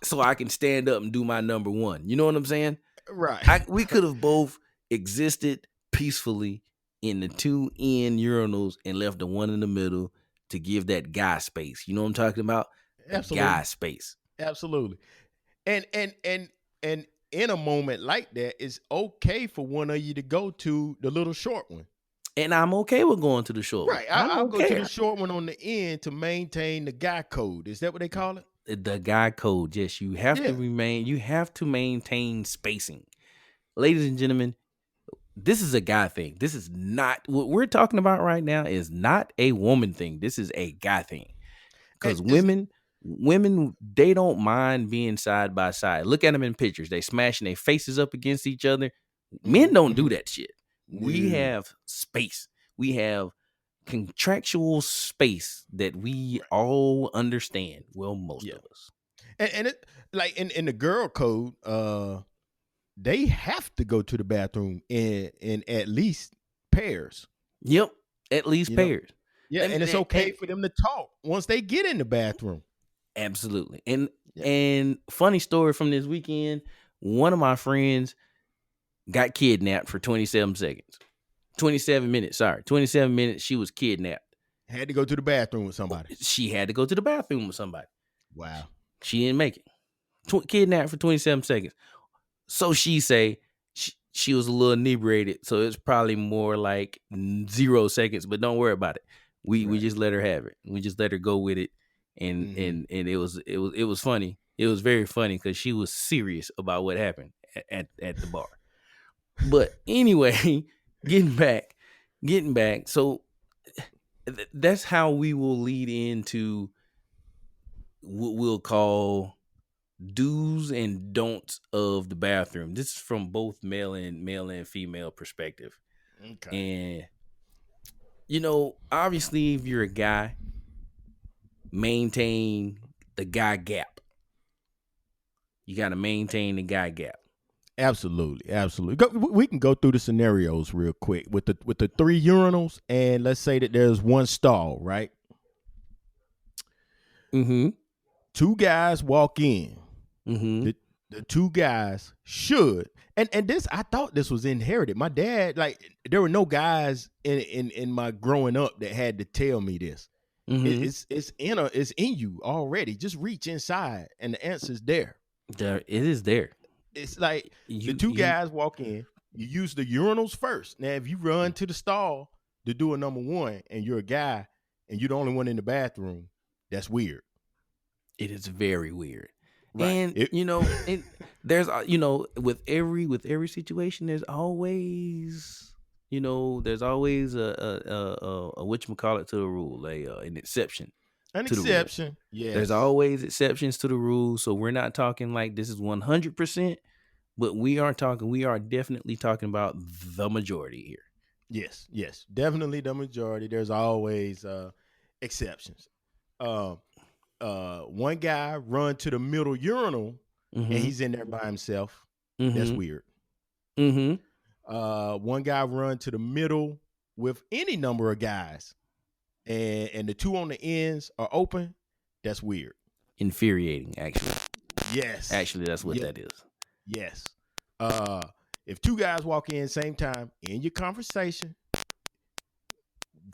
so I can stand up and do my number one. You know what I'm saying?
Right.
We could have both existed peacefully in the two end urinals and left the one in the middle to give that guy space. You know what I'm talking about? The guy
Absolutely.
space.
Absolutely. And in a moment like that, it's okay for one of you to go to the little short one.
And I'm okay with going to the short one.
Right.
I
I'll
don't
go to
care.
the short one on the end to maintain the guy code. Is that what they call it?
The guy code. Yes, you have to
Yeah.
maintain spacing. Ladies and gentlemen, this is a guy thing. This is not what we're talking about right now is not a woman thing. This is a guy thing.
And
Because
it's
women, they don't mind being side by side. Look at them in pictures. They smashing their faces up against each other. Men don't do that shit. We
no.
have space. We have contractual space that we all understand. Well, most
Yeah.
of us.
And it like in the girl code, they have to go to the bathroom in at least pairs.
Yep. At least
You know?
pairs.
Yeah, and it's okay for them to talk once they get in the bathroom.
Absolutely. And
Yeah.
and funny story from this weekend, one of my friends got kidnapped for 27 seconds. 27 minutes, sorry. 27 minutes she was kidnapped.
Had to go to the bathroom with somebody.
She had to go to the bathroom with somebody.
Wow.
She didn't make it. Kidnapped for 27 seconds. So she say she was a little inebriated, so it's probably more like 0 seconds, but don't worry about it. We just let her have it. We just let her go with it. And it was funny. It was very funny because she was serious about what happened at the bar. But anyway, getting back. So that's how we will lead into what we'll call do's and don'ts of the bathroom. This is from both male and female perspective.
Okay.
And obviously if you're a guy, maintain the guy gap. You got to maintain the guy gap.
Absolutely. We can go through the scenarios real quick with the 3 urinals, and let's say that there's one stall, right?
Mm-hmm.
2 guys walk in.
Mm-hmm.
The 2 guys should, and this, I thought this was inherited. My dad, like, there were no guys in my growing up that had to tell me this.
Mm-hmm.
It's in you already. Just reach inside, and the answer's there.
It is there.
It's like the 2 guys walk in. You use the urinals first. Now, if you run to the stall to do a number 1, and you're a guy, and you're the only one in the bathroom, that's weird.
It is very weird.
Right.
And there's with every situation, there's always a whatchamacallit to the rule, an exception.
An exception. Yes.
There's always exceptions to the rule. So we're not talking like this is 100%, but we are definitely talking about the majority here.
Yes. Definitely the majority. There's always exceptions. One guy run to the middle urinal, and he's in there by himself.
Mm-hmm.
That's weird.
Mm-hmm.
One guy run to the middle with any number of guys, and the 2 on the ends are open. That's weird.
Infuriating, actually.
Yes.
Actually, that's what that is.
Yes. If 2 guys walk in same time in your conversation,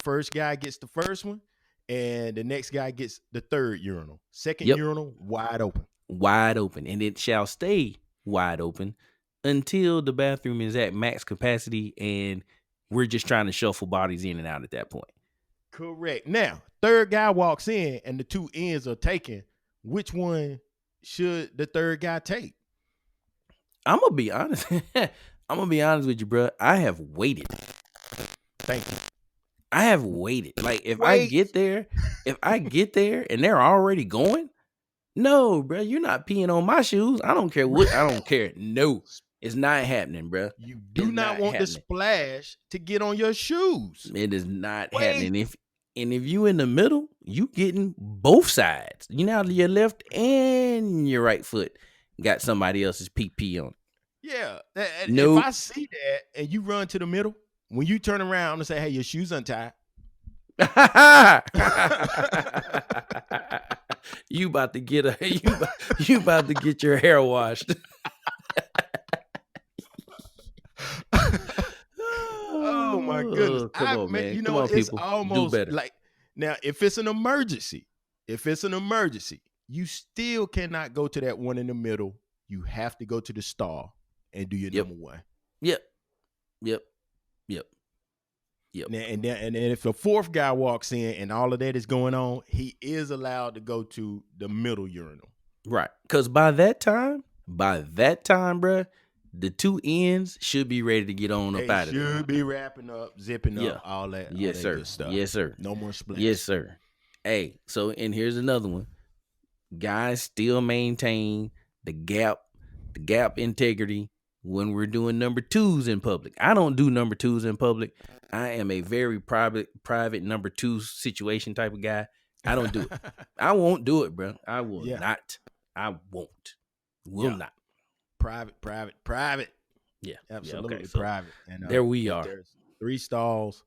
first guy gets the first one, and the next guy gets the 3rd urinal. Second urinal, wide open.
Wide open. And it shall stay wide open until the bathroom is at max capacity and we're just trying to shuffle bodies in and out at that point.
Correct. Now, 3rd guy walks in and the 2 ends are taken. Which one should the 3rd guy take?
I'm going to be honest. I'm going to be honest with you, bro. I have waited.
Thank you.
I have waited. Like if I get there and they're already going, no, bro, you're not peeing on my shoes. I don't care what. I don't care. No, it's not happening, bro.
You
It's
do not
not
want the
happening.
splash to get on your shoes.
It is not
Wait.
happening. If you in the middle, you getting both sides. You know, your left and your right foot got somebody else's pee on.
Yeah.
Nope.
If I see that and you run to the middle, when you turn around and say, "Hey, your shoes untied,"
you about to get you about to get your hair washed.
Oh my goodness!
Come on, man.
You
Come
know,
on,
it's
people.
almost
Do better.
like now. If it's an emergency, you still cannot go to that one in the middle. You have to go to the stall and do your number one.
Yep.
And then if the fourth guy walks in and all of that is going on, he is allowed to go to the middle urinal.
Right. Because by that time, bruh, the two ends should be ready to get on up out of there.
Should be wrapping up, zipping up, all that.
Yes,
all that
sir.
Good stuff.
Yes, sir.
No more splash.
Yes, sir. Hey, so and here's another one. Guys still maintain the gap integrity when we're doing number twos in public. I don't do number twos in public. I am a very private number two situation type of guy. I don't do it. I won't do it, bro. I will not. I won't. Will not.
Private.
Yeah.
Absolutely
okay. So
private. And
there we are.
There's 3 stalls.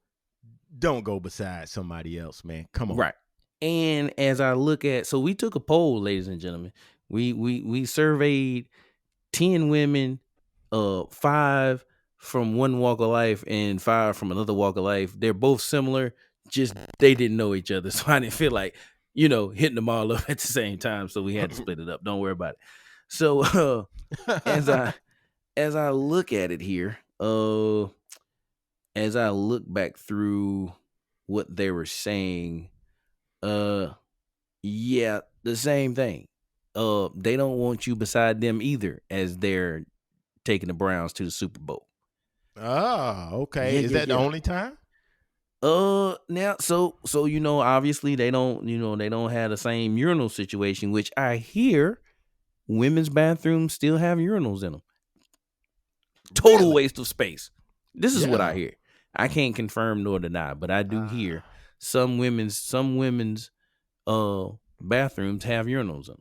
Don't go beside somebody else, man. Come on.
Right. And as I look at, so we took a poll, ladies and gentlemen. We surveyed 10 women, 5 from one walk of life and 5 from another walk of life. They're both similar, just they didn't know each other. So I didn't feel like, hitting them all up at the same time. So we had to split it up. Don't worry about it. So as I look at it here, as I look back through what they were saying, yeah, the same thing. They don't want you beside them either as they're taking the Browns to the Super Bowl.
Oh, okay. Is that the only time?
Now, so obviously they don't have the same urinal situation, which I hear women's bathrooms still have urinals in them. Total waste of space. This is what I hear. I can't confirm nor deny, but I do hear some women's bathrooms have urinals in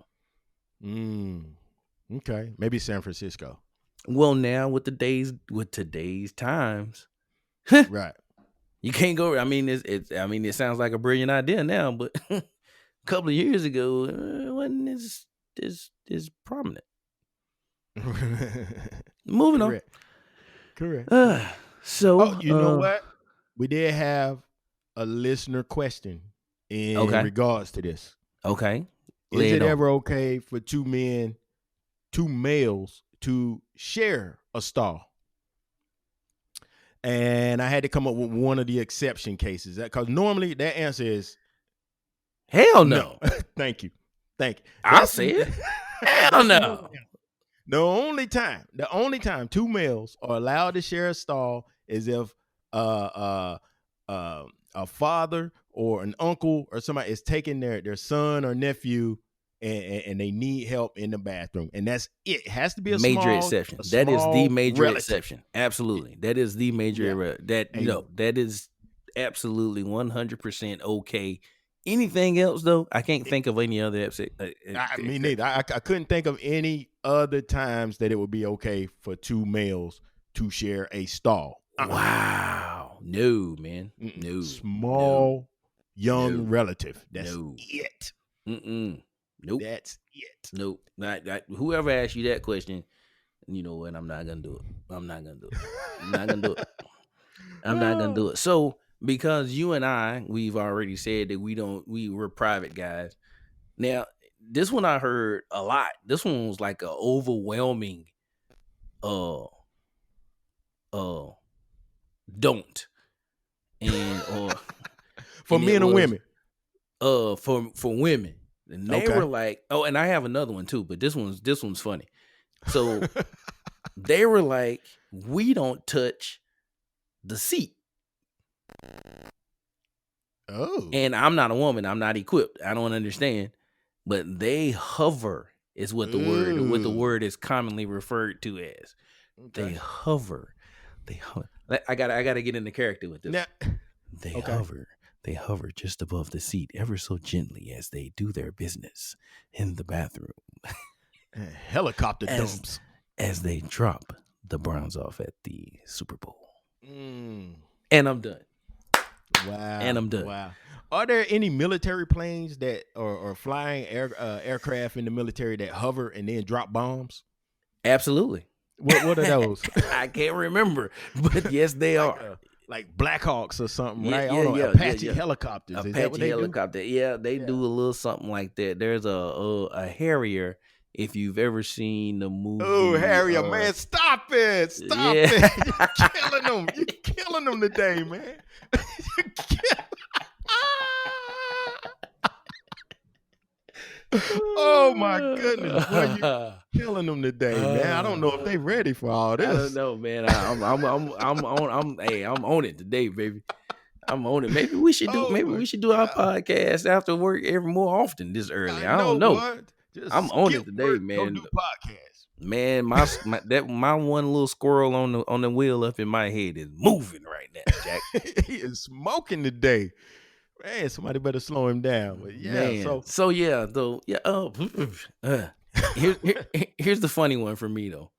them. Okay, maybe San Francisco.
Well, now with today's times,
right?
You can't go. I mean, it sounds like a brilliant idea now, but a couple of years ago, it wasn't as prominent. Moving on.
Correct.
So
you know what? We did have a listener question in regards to this.
Okay.
Is it ever okay for two males to share a stall? And I had to come up with one of the exception cases, because normally that answer is
hell no.
Thank you.
I'll say it. Hell no.
The only time two males are allowed to share a stall is if a father or an uncle or somebody is taking their son or nephew and they need help in the bathroom, and that's it. It has to be a
major exception. That is the major exception. Absolutely, that is the major. That is absolutely 100% okay. Anything else though, I can't think of any other exception.
Me neither. I couldn't think of any other times that it would be okay for two males to share a stall.
Wow, no, man, no.
Small, young relative. That's it.
Nope.
That's it.
Nope. Whoever asked you that question, you know what? I'm not gonna do it. I'm not gonna do it. So because you and I, we've already said that we're private guys. Now, this one I heard a lot. This one was like an overwhelming don't. And
for men or women?
For women. And they were like, oh, and I have another one too, but this one's funny. So they were like, we don't touch the seat.
Oh.
And I'm not a woman. I'm not equipped. I don't understand. But they hover is what the word is commonly referred to as.
Okay.
They hover. I gotta get into character with this.
Now,
They
okay.
hover. They hover just above the seat ever so gently as they do their business in the bathroom.
Helicopter dumps.
As they drop the Browns off at the Super Bowl.
Mm.
And I'm done.
Wow.
And I'm done.
Wow. Are there any military planes that or flying aircraft in the military that hover and then drop bombs?
Absolutely.
What are those?
I can't remember, but yes, they are.
Like Blackhawks or something,
Yeah,
right?
yeah,
I don't know.
yeah,
Apache
yeah.
helicopters. Is that
Apache
what they
helicopter. Yeah, they do a little something like that. There's a Harrier. If you've ever seen the movie,
Oh, Harrier, man, stop it! Stop it! You're killing them. You're killing them today, man. Oh my goodness, boy, you're killing them today, man. I don't know if they ready for all this.
I don't know, man. I'm on it today, baby. I'm on it. Maybe we should do our podcast after work more often this early. I don't know. I'm on it today, man.
Go do podcast.
Man, my one little squirrel on the wheel up in my head is moving right now, Jack.
He is smoking today. Man, somebody better slow him down. But yeah,
man. Here's the funny one for me though,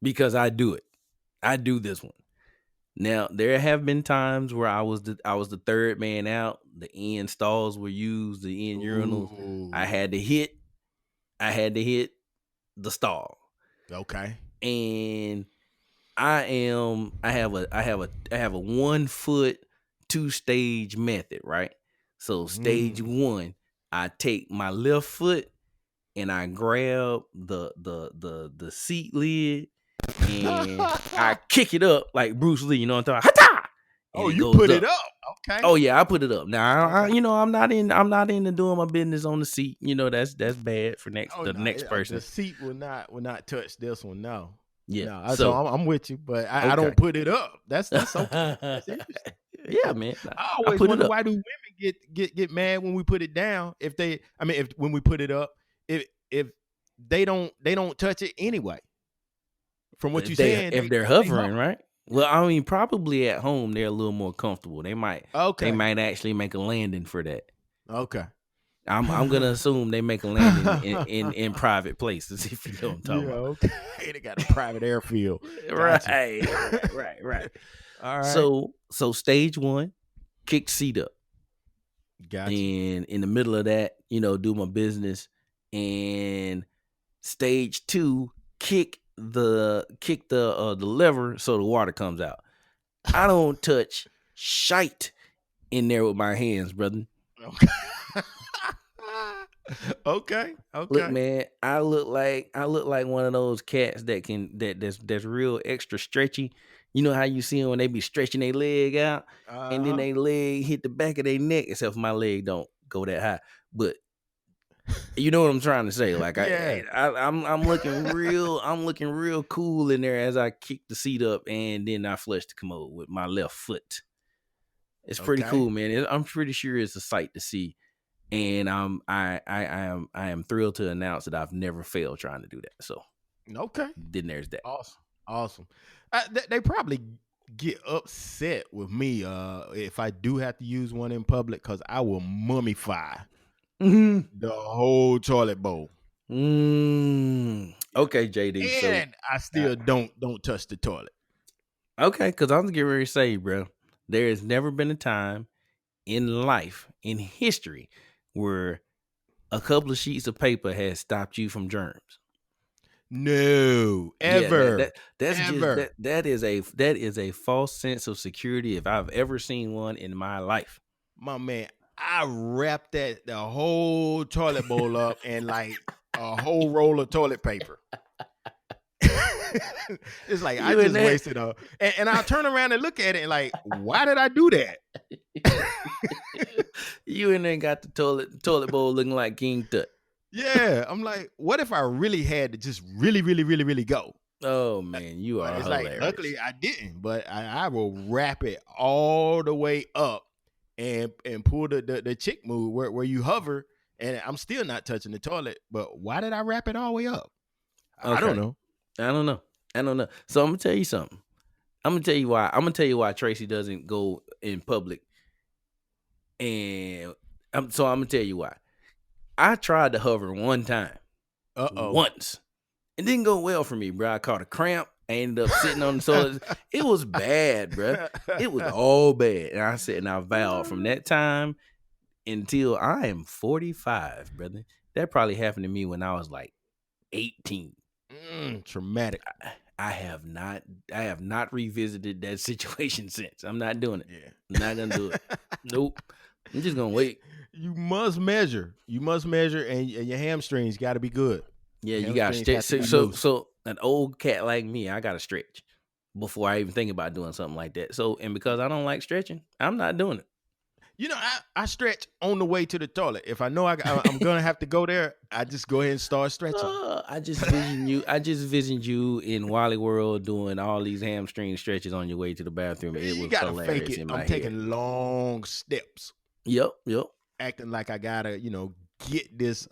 because I do it. I do this one. Now, there have been times where I was the third man out. The end stalls were used, the end urinals. I had to hit the stall.
Okay.
And I have a 1 foot 2-stage method, right? So stage 1, I take my left foot and I grab the seat lid and I kick it up like Bruce Lee, you know what I'm talking about?
Oh, you put it up. Okay.
Oh yeah, I put it up. Now I'm not into doing my business on the seat. You know that's bad for next person.
The seat will not touch this one. No.
Yeah.
No, so I'm with you, but I don't put it up. That's okay. That's interesting.
Yeah, man.
I always wonder why do women get mad when we put it down when we put it up, if they don't touch it anyway. From what you're saying,
if they're hovering, right? Well, I mean, probably at home they're a little more comfortable. They might actually make a landing for that.
Okay.
I'm gonna assume they make a landing in private places, if you know what I'm talking about.
Okay. They got a private airfield.
Right. All right. So stage 1, kick seat up.
Gotcha.
And in the middle of that, do my business. And stage 2, kick the lever so the water comes out. I don't touch shite in there with my hands, brother.
Okay.
Look, man, I look like one of those cats that's real extra stretchy. You know how you see them when they be stretching their leg out, and then their leg hit the back of their neck. Except for my leg don't go that high, but you know what I'm trying to say. Like I'm looking real cool in there as I kick the seat up, and then I flush the commode with my left foot. It's pretty cool, man. I'm pretty sure it's a sight to see. And I am thrilled to announce that I've never failed trying to do that. So then there's that.
Awesome. They probably get upset with me if I do have to use one in public, because I will mummify the whole toilet bowl.
Okay, JD.
And I still don't touch the toilet.
Okay, because I'm getting ready to say, bro, there has never been a time in life, in history, where a couple of sheets of paper has stopped you from germs.
No, ever.
Yeah, that is a false sense of security if I've ever seen one in my life.
My man, I wrapped the whole toilet bowl up in like a whole roll of toilet paper. It's like I just wasted and I'll turn around and look at it and like, why did I do that?
You and then got the toilet bowl looking like King Tut.
Yeah, I'm like, what if I really had to just really, really, really, really go?
Oh man, you
But
are
it's like,
hilarious.
luckily I didn't. But I will wrap it all the way up and pull the chick move where you hover, and I'm still not touching the toilet. But why did I wrap it all the way up? I don't
Okay.
know.
I don't know. I don't know. So I'm gonna tell you something. I'm gonna tell you why. I'm gonna tell you why Tracy doesn't go in public. And so I'm gonna tell you why. I tried to hover one time.
Uh-oh.
Once. It didn't go well for me, bro. I caught a cramp. I ended up sitting on the toilet. It was bad, bro. It was all bad. And I said, and I vowed from that time until I am 45, brother. That probably happened to me when I was like 18.
Traumatic.
I have not revisited that situation since. I'm not doing it.
Yeah.
I'm not gonna do it. Nope. I'm just gonna wait.
You must measure. And your hamstrings got to be good.
Yeah,
Your
you gotta
hamstrings
stretch.
have to be
So
loose.
so an old cat like me, I gotta stretch before I even think about doing something like that. So and because I don't like stretching, I'm not doing it.
You know, I stretch on the way to the toilet. If I know I'm gonna have to go there, I just go ahead and start stretching.
I just vision you. I just visioned you in Wally World doing all these hamstring stretches on your way to the bathroom. It
You
was
gotta fake
hilarious
it.
in my
I'm
head.
taking long steps,
Yep.
acting like I gotta, get this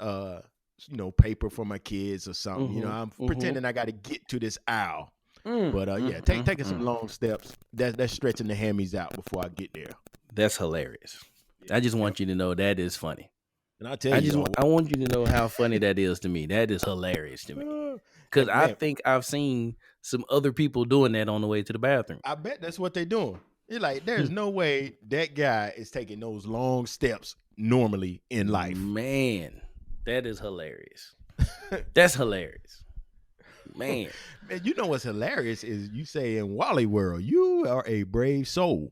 paper for my kids or something. I'm pretending I gotta get to this aisle. But yeah, taking some long steps. That's stretching the hammies out before I get there.
That's hilarious. I just want you to know that is funny.
And I'll tell you,
I want you to know how funny that is to me. That is hilarious to me. Because I
man,
think I've seen some other people doing that on the way to the bathroom.
I bet that's what they're doing. You're like, there's no way that guy is taking those long steps normally in life.
Man, that is hilarious. That's hilarious. Man,
you know what's hilarious is you say in Wally World, you are a brave soul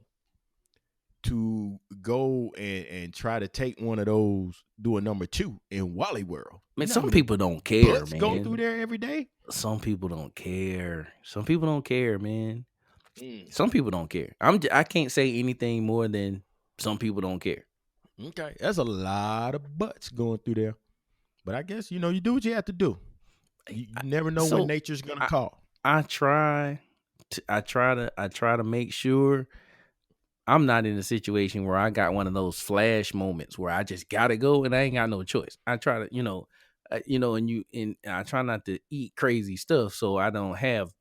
to go and try to take one of those, do a number 2 in Wally World.
Man, some people don't care, man.
Go through there every day.
Some people don't care. Some people don't care, man. Some people don't care. I can't say anything more than some people don't care.
Okay, that's a lot of butts going through there. But I guess you do what you have to do. You never know when nature's gonna call.
I try to make sure I'm not in a situation where I got one of those flash moments where I just gotta go and I ain't got no choice. I try to, and I try not to eat crazy stuff so I don't have,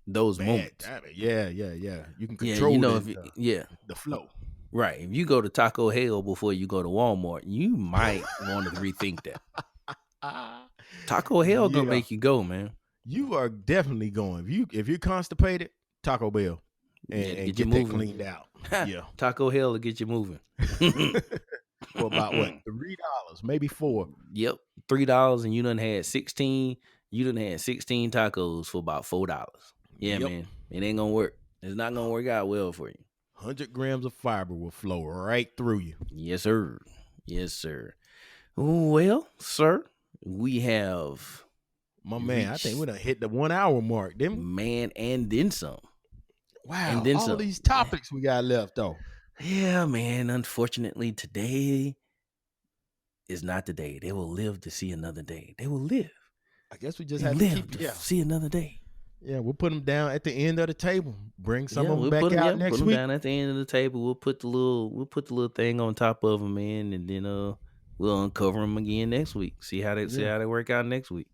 those moments.
Yeah. You can control the flow.
Right. If you go to Taco Hell before you go to Walmart, you might want to rethink that. Taco Hell gonna make you go, man.
You are definitely going. If you're constipated, Taco Bell and get that cleaned out. Yeah.
Taco Hell will get you moving.
For about what? $3, maybe $4.
Yep. $3 and you done had 16. You done had 16 tacos for about $4. Yeah, man. It ain't gonna work. It's not gonna work out well for you.
100 grams of fiber will flow right through you.
Yes, sir. Yes, sir. Well, sir, we have
man. I think we done hit the 1 hour mark, didn't we?
Man, and then some.
Wow. And then all these topics we got left though.
Yeah, man. Unfortunately, today is not the day. They will live to see another day. They will live.
I guess we just have to
see another day.
Yeah, we'll put them down at the end of the table. Bring some of them back out next week. Put them
down at the end of the table. We'll put the little thing on top of them, man, and then we'll uncover them again next week. See how they work out next week.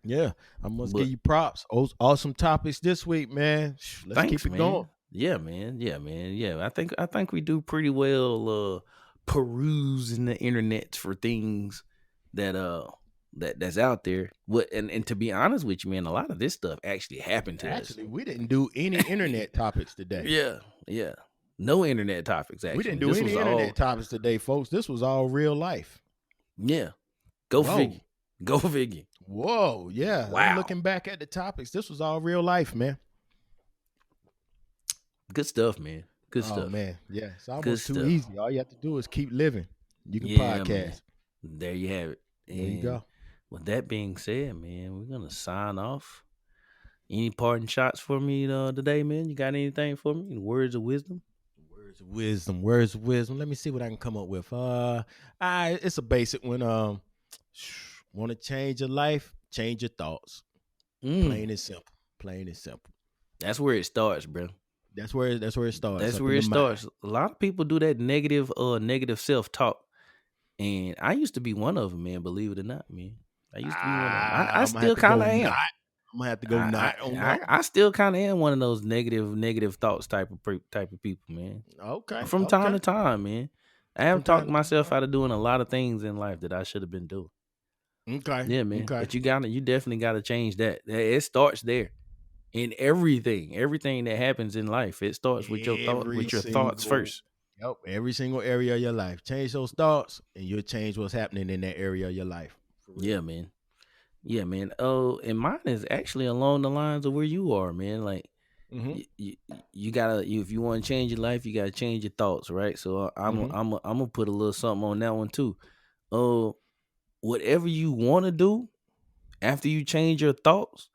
Yeah, I must give you props. Awesome topics this week, man. Let's keep it going.
Yeah, man. Yeah, I think we do pretty well perusing the internet for things that's out there. And to be honest with you, man, a lot of this stuff actually happened to us.
Actually, we didn't do any internet topics today.
Yeah. No internet topics, actually.
We didn't do any internet topics today, folks. This was all real life.
Yeah. Go figure.
Whoa, yeah. Wow. I'm looking back at the topics. This was all real life, man.
Good stuff, man. Good stuff.
Oh, man. Yeah, it's almost too easy. All you have to do is keep living. You can podcast.
Man. There you have it.
And there you go.
With that being said, man, we're going to sign off. Any parting shots for me today, man? You got anything for me? Any words of wisdom?
Words of wisdom. Let me see what I can come up with. It's a basic one. Want to change your life? Change your thoughts. Plain and simple. Plain and simple.
That's where it starts, bro.
That's where it starts,
That's
up
where
in the
it
mind.
starts. A lot of people do that negative self-talk. And I used to be one of them, man, believe it or not, man. I used to be one of them. I
I'm gonna have
still
to
kind
go
of am.
not. I'm gonna have to go not on that one.
I still kind of am one of those negative thoughts type of people, man.
Okay.
From time to time, man. I have
From
talked
time to
myself
time.
out of doing a lot of things in life that I should have been doing.
Okay.
Yeah, man.
Okay.
But you definitely gotta change that. It starts there. In everything that happens in life, it starts with
Every
your thoughts
single
first.
Yep, every single area of your life. Change those thoughts and you'll change what's happening in that area of your life. For real.
Yeah, man. Yeah, man. Oh, and mine is actually along the lines of where you are, man. Like
Mm-hmm.
you gotta if you want to change your life, you gotta change your thoughts, right? So
Mm-hmm.
I'm gonna put a little something on that one too. Uh, whatever you want to do after you change your thoughts,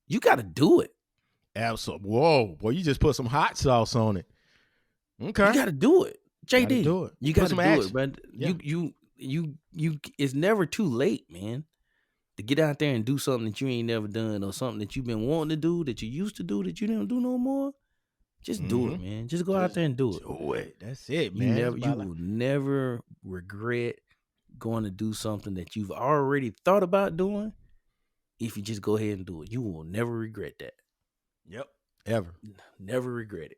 you gotta do it.
Absolutely. Whoa, boy, you just put some hot sauce on it.
You
Okay.
gotta do it,
Gotta
JD.
do it.
You
Put
gotta
some
do it,
action.
man.
Yeah.
You. It's never too late, man, to get out there and do something that you ain't never done or something that you've been wanting to do that you used to do that you don't do no more. Just do
Mm-hmm.
it, man. Just go out
Just
there and do it.
do it. That's it, man. It's
You
about like
will never regret going to do something that you've already thought about doing. If you just go ahead and do it, you will never regret that.
Yep. Ever.
Never regret it.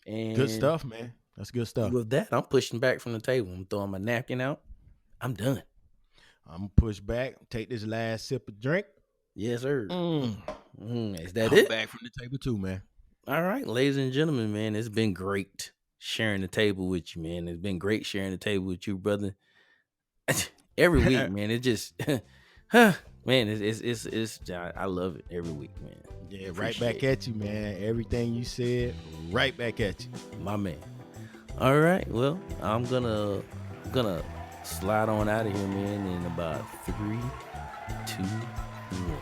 Good
And
stuff, man. That's good stuff.
with that, I'm pushing back from the table. I'm throwing my napkin out. I'm done.
I'm gonna push back, take this last sip of drink.
Yes, sir. Is that
I'm
it?
back from the table too, man.
All right, ladies and gentlemen, man, it's been great sharing the table with you, man. It's been great sharing the table with you, brother. Every week, man. It just, man, I love it every week, man.
Yeah, right back at you, man. Everything you said, right back at you.
My man. All right, well, I'm gonna slide on out of here, man, in about 3, 2, 1.